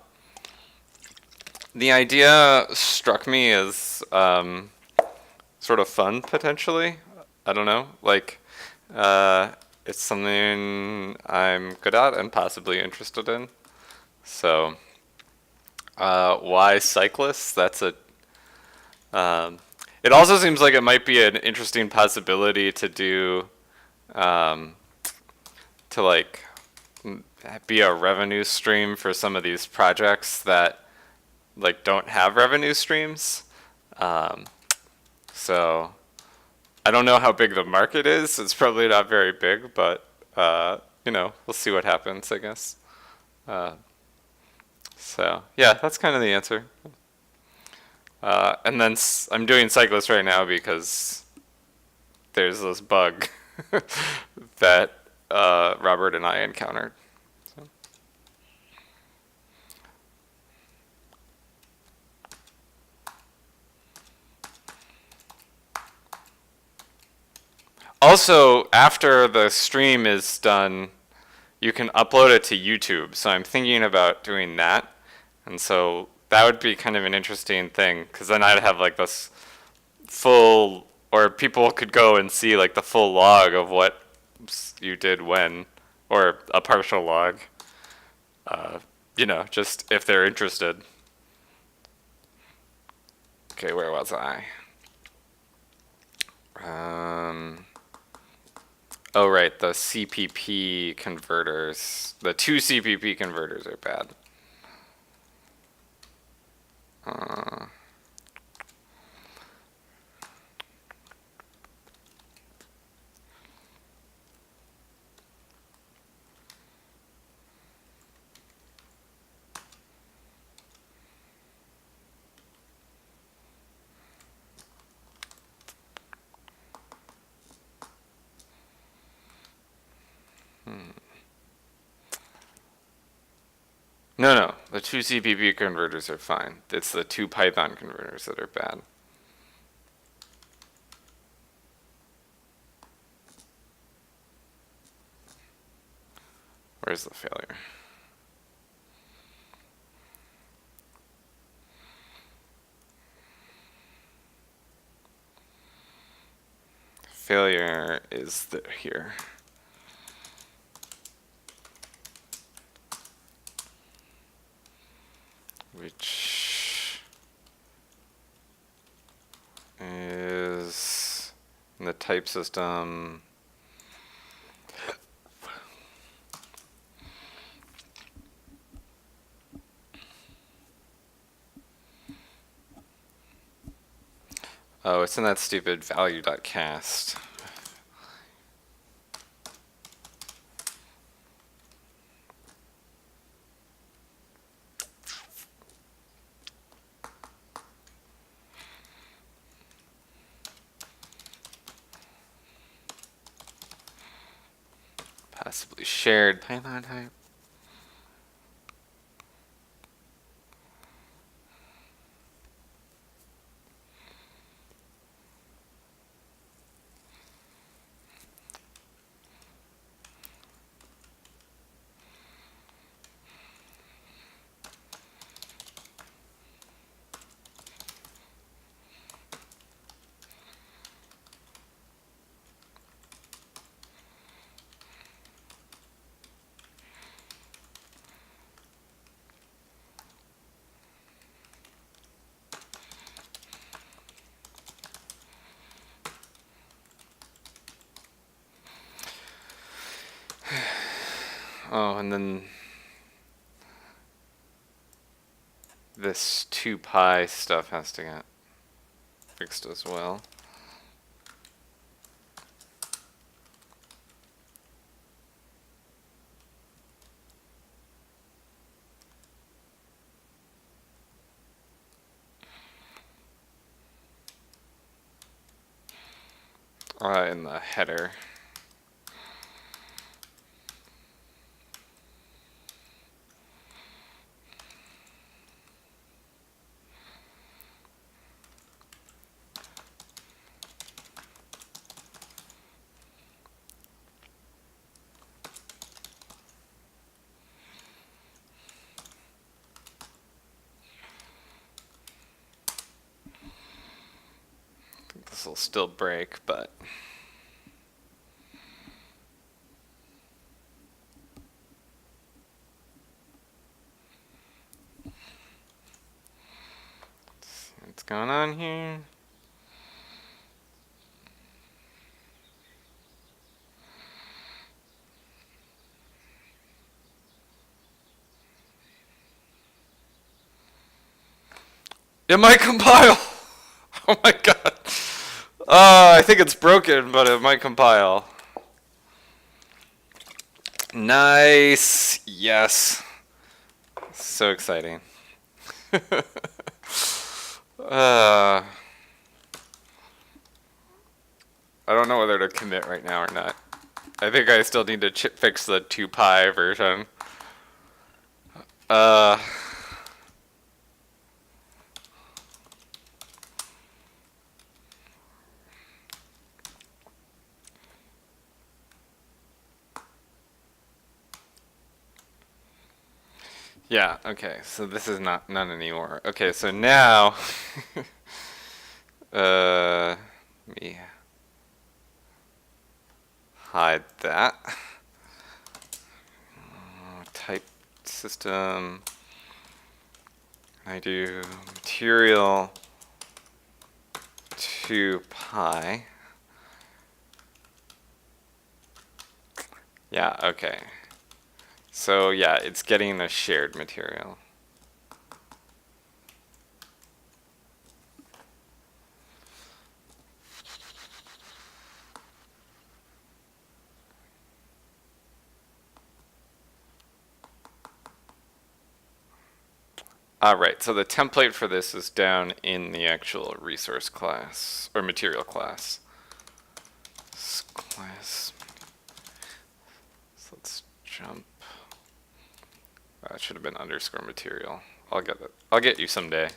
The idea struck me as sort of fun, potentially. I don't know. Like, uh, it's something I'm good at and possibly interested in. So, why Cyclus? Um, it also seems like it might be an interesting possibility to do, um, to like be a revenue stream for some of these projects that like don't have revenue streams. Um, so I don't know how big the market is. It's probably not very big, but we'll see what happens, I guess. Uh, so yeah, that's kind of the answer. And then I'm doing Cyclus right now because there's this bug that Robert and I encountered. So. Also, after the stream is done, you can upload it to YouTube. So I'm thinking about doing that. And so that would be kind of an interesting thing because then I'd have like this full, or people could go and see like the full log of what you did when, or a partial log, uh, just if they're interested. Okay, where was I? Um, oh, right, the CPP converters. The two CPP converters are bad. Uh, no, no, the two CPP converters are fine. It's the two Python converters that are bad. Where's the failure? Failure is here. Which is in the type system. Oh, it's in that stupid value.cast. Possibly shared Python type. Oh, and then this 2 pi stuff has to get fixed as well. In the header. This will still break, but What's going on here? It might compile! Oh my god. I think it's broken, but it might compile. Nice! Yes. So exciting. I don't know whether to commit right now or not. I think I still need to fix the 2Pi version. Uh... Yeah, okay, so this is not none anymore. Okay, so now let me hide that. Type system. I do material 2Pi. Yeah, okay. So yeah, it's getting a shared material. Alright, so the template for this is down in the actual resource class, or material class. Class. So let's jump. That should have been underscore material. I'll get that. I'll get you someday.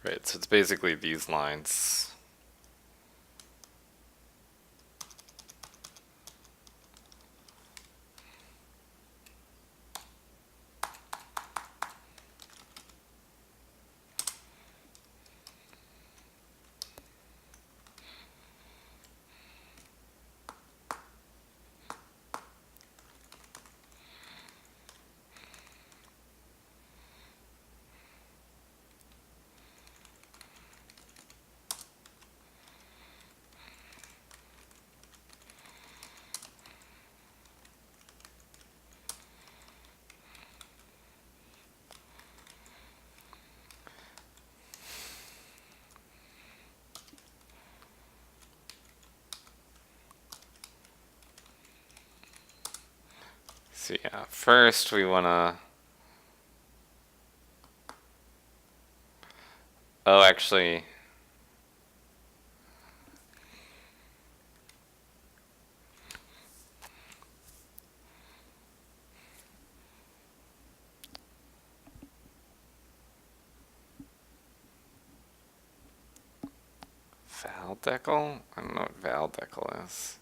Right, so it's basically these lines. So yeah, first we wanna, oh actually, Valdecal? I don't know what Valdecal is.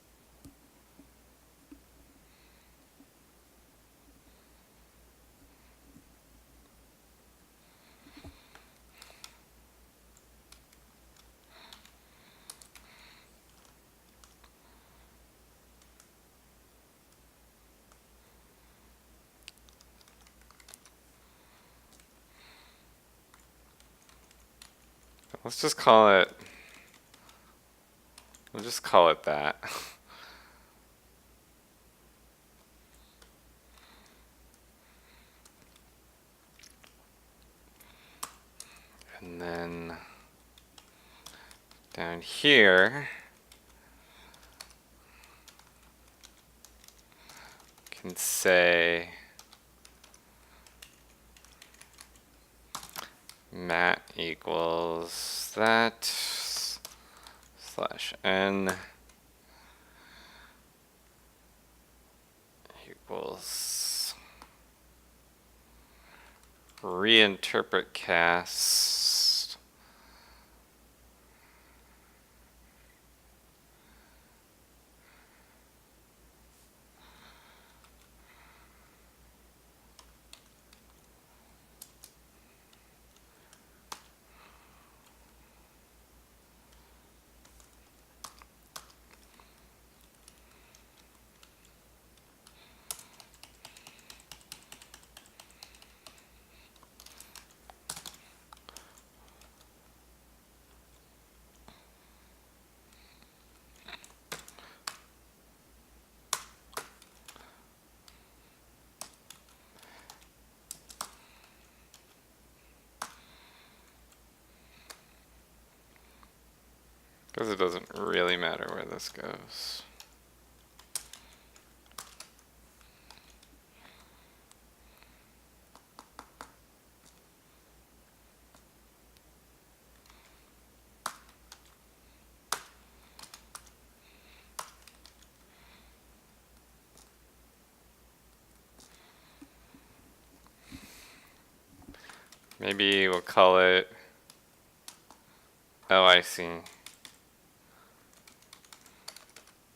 Let's just call it, we'll just call it that. And then down here, can say mat equals that slash n equals reinterpret cast Because it doesn't really matter where this goes. Maybe we'll call it, oh, I see.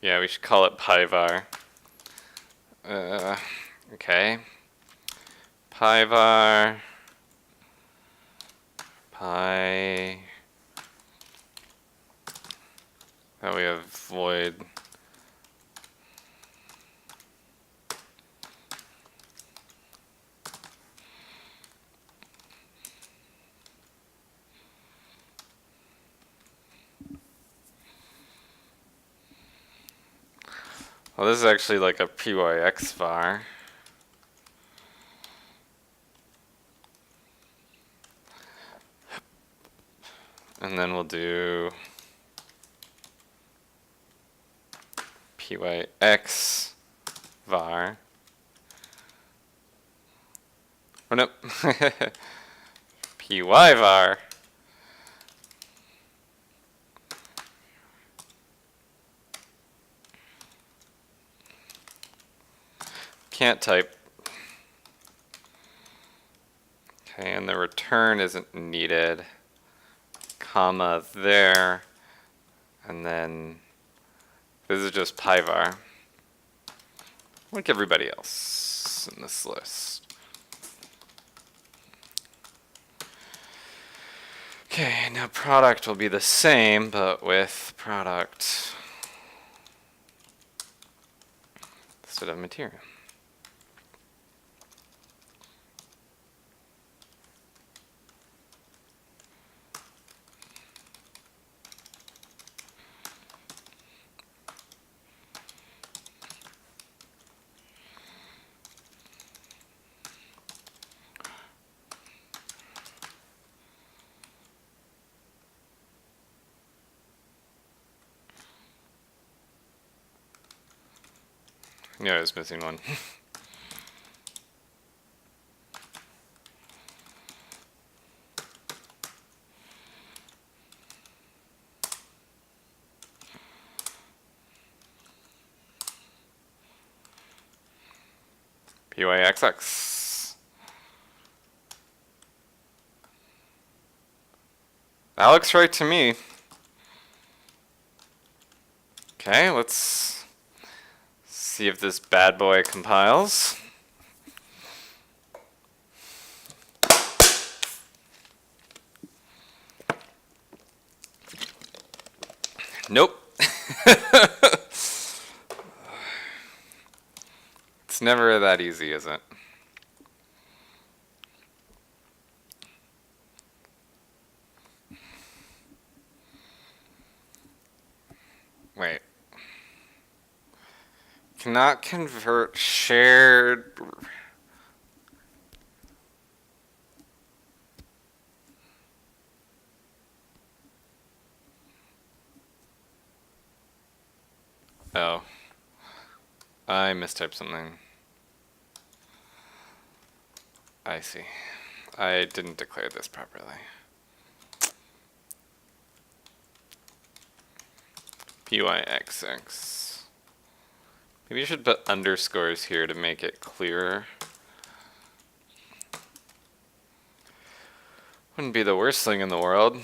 Yeah, we should call it pyvar. Okay. Pyvar. Pi. Now we have void. Well, this is actually like a PYX var. And then we'll do PYX var. Oh, no. PY var. Can't type. Okay, and the return isn't needed. Comma there. And then this is just pyvar. Like everybody else in this list. Okay, now product will be the same, but with product instead of material. Yeah, I was missing one. PYXX. That looks right to me. Okay, let's see if this bad boy compiles. Nope. It's never that easy, is it? Wait. Cannot convert shared. Oh. I mistyped something. I see. I didn't declare this properly. PYXX. Maybe you should put underscores here to make it clearer. Wouldn't be the worst thing in the world.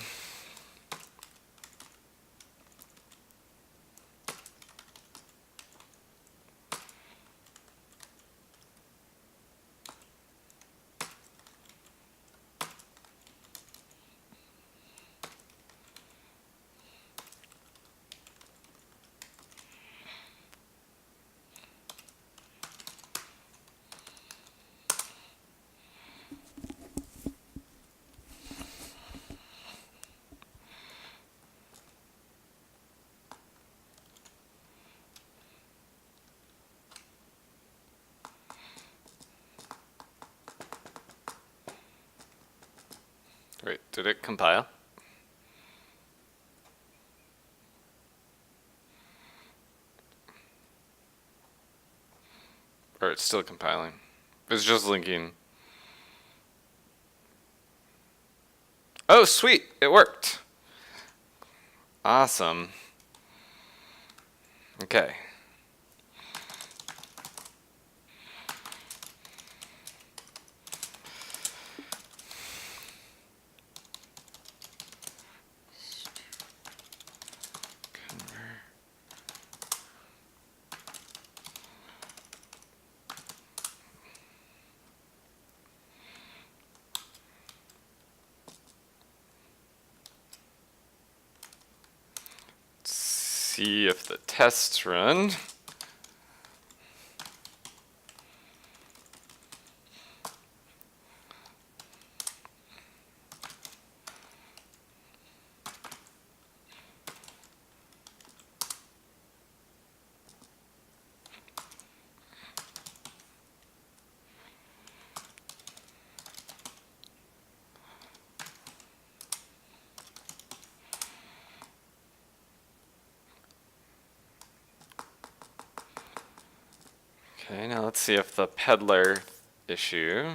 Wait, did it compile? Or it's still compiling. It's just linking. Oh, sweet! It worked! Awesome. Okay. See if the tests run. Okay, now let's see if the peddler issue.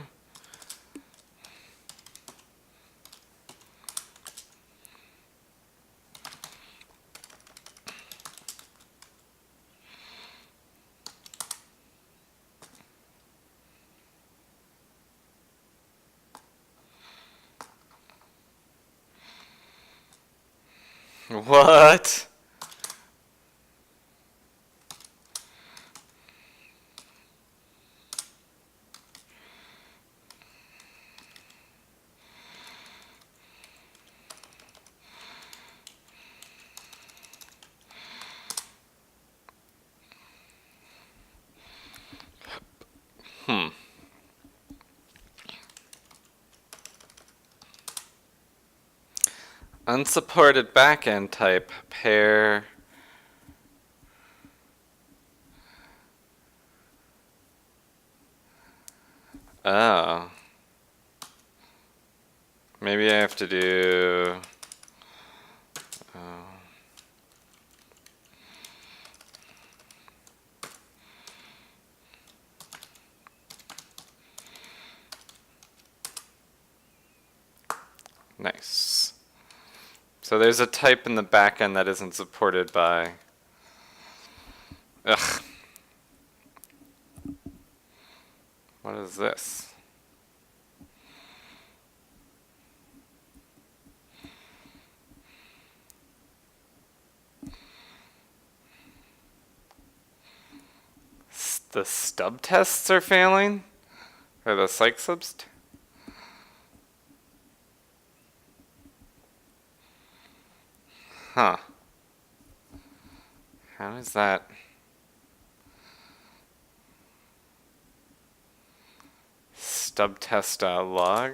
What? Unsupported backend type pair. Oh. Maybe I have to do. Oh. Nice. So there's a type in the backend that isn't supported by. Ugh. What is this? The stub tests are failing? Or the Cyclus? Huh. How is that? Stub test.log?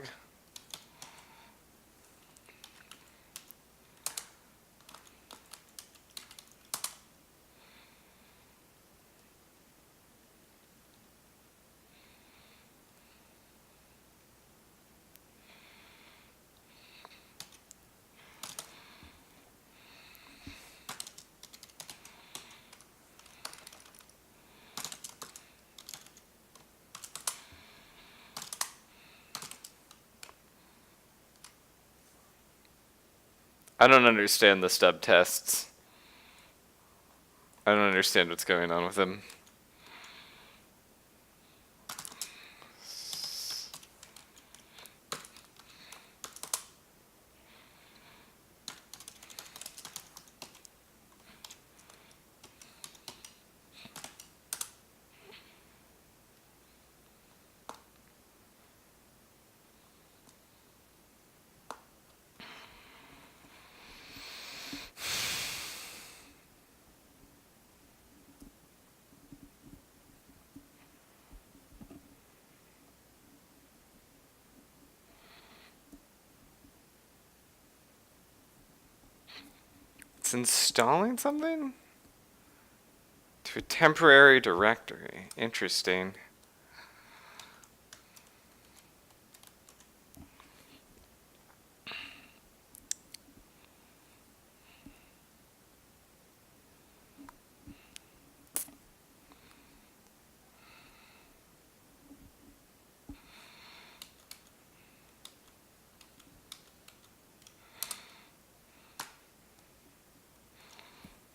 I don't understand the stub tests. I don't understand what's going on with them. It's installing something? To a temporary directory. Interesting.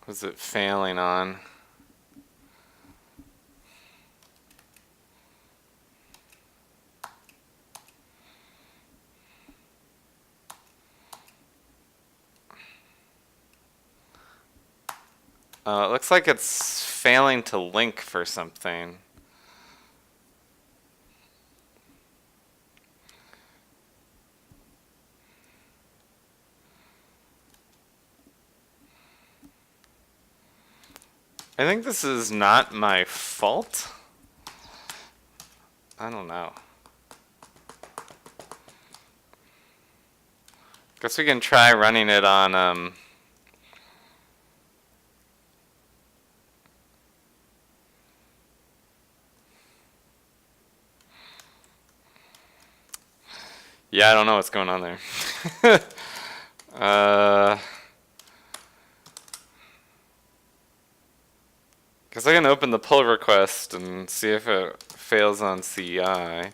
Was it failing on? It looks like it's failing to link for something. I think this is not my fault. I don't know. Guess we can try running it on yeah, I don't know what's going on there. Guess I can open the pull request and see if it fails on CI. Okay.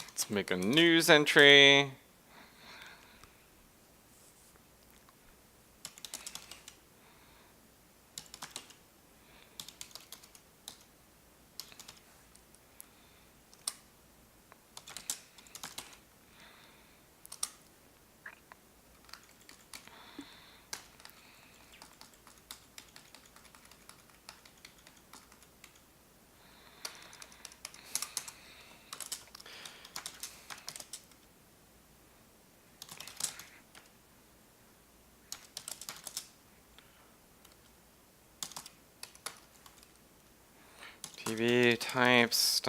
Let's make a news entry. TV types.json.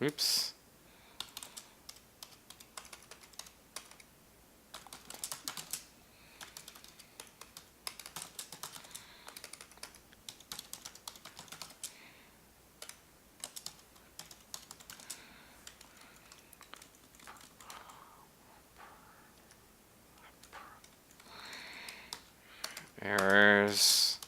Oops. Errors.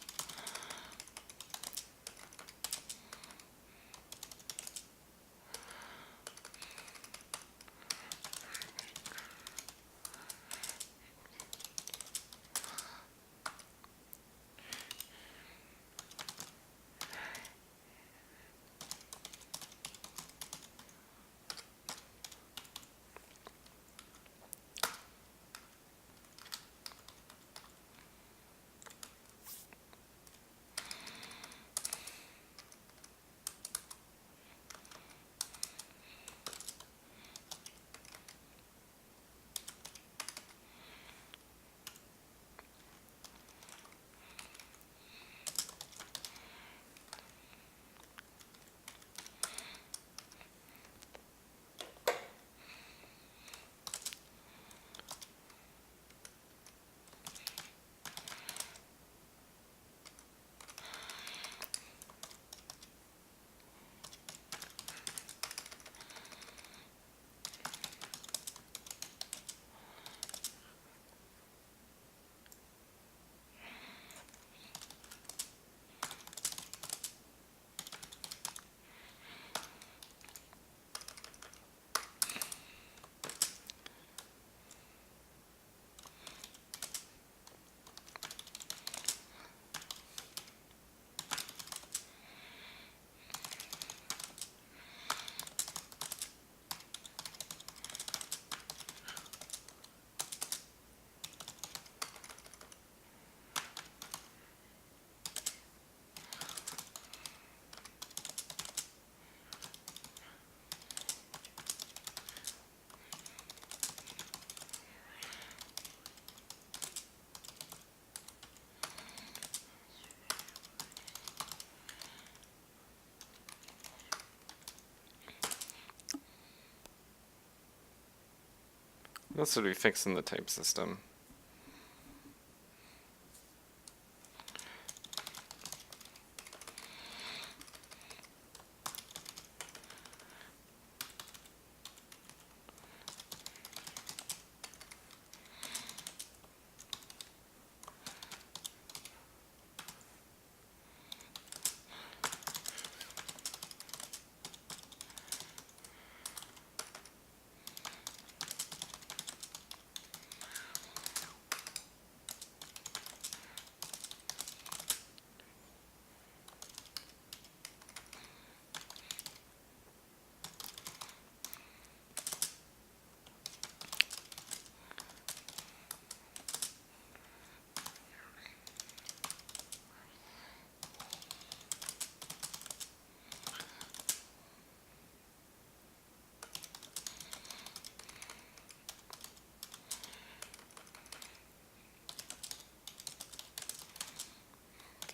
What else would we fix in the type system?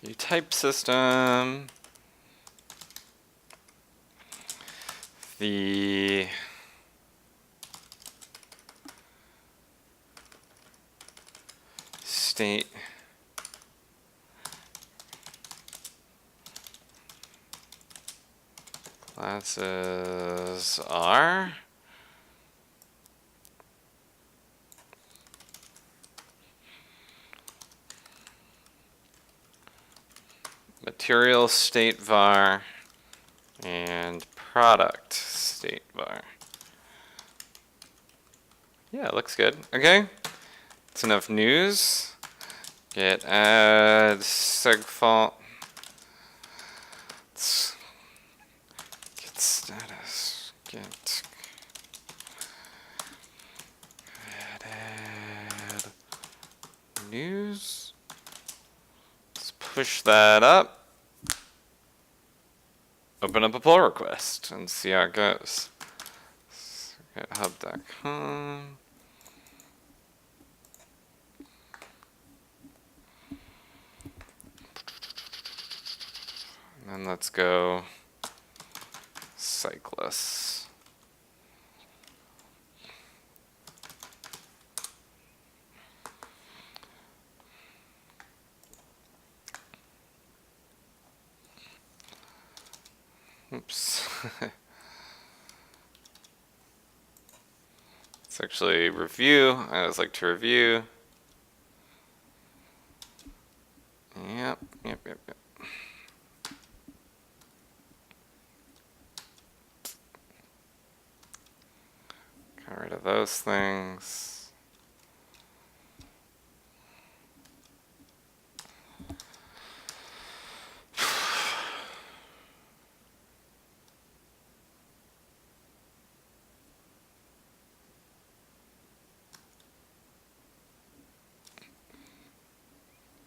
The type system, the state classes are material state var and product state var. Yeah, it looks good. Okay, that's enough news. Git add Segfault. Git status. Git added news. Let's push that up. Open up a pull request and see how it goes. GitHub.com. And then let's go Cyclus. Oops. Let's actually review. I always like to review. Yep. Got rid of those things.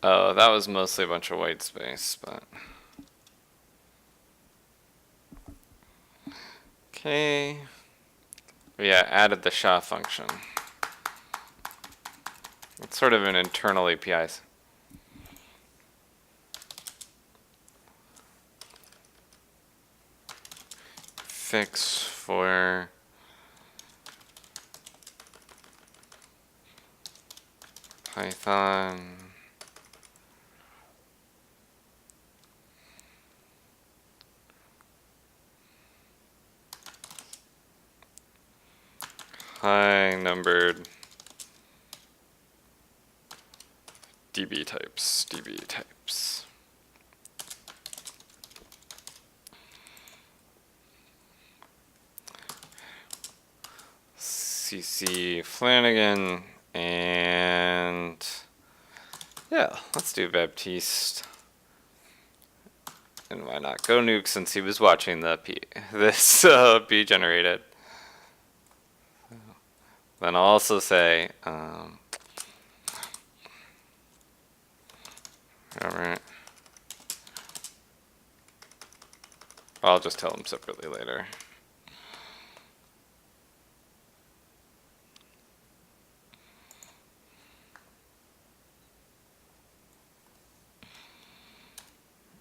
Oh, that was mostly a bunch of white space, but... Okay. Yeah, added the SHA function. It's sort of an internal API. Fix for Python. High numbered DB types. CC Flanagan, and yeah, let's do Baptiste. And why not go nuke, since he was watching the this P generated. Then I'll also say, alright. I'll just tell him separately later.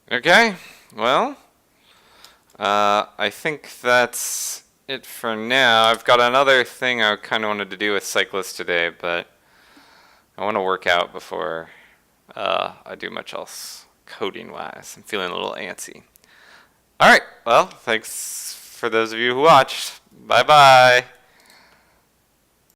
Okay, well, I think that's it for now. I've got another thing I kind of wanted to do with Cyclus today, but I want to work out before I do much else coding-wise. I'm feeling a little antsy. All right, well, thanks for those of you who watched. Bye-bye.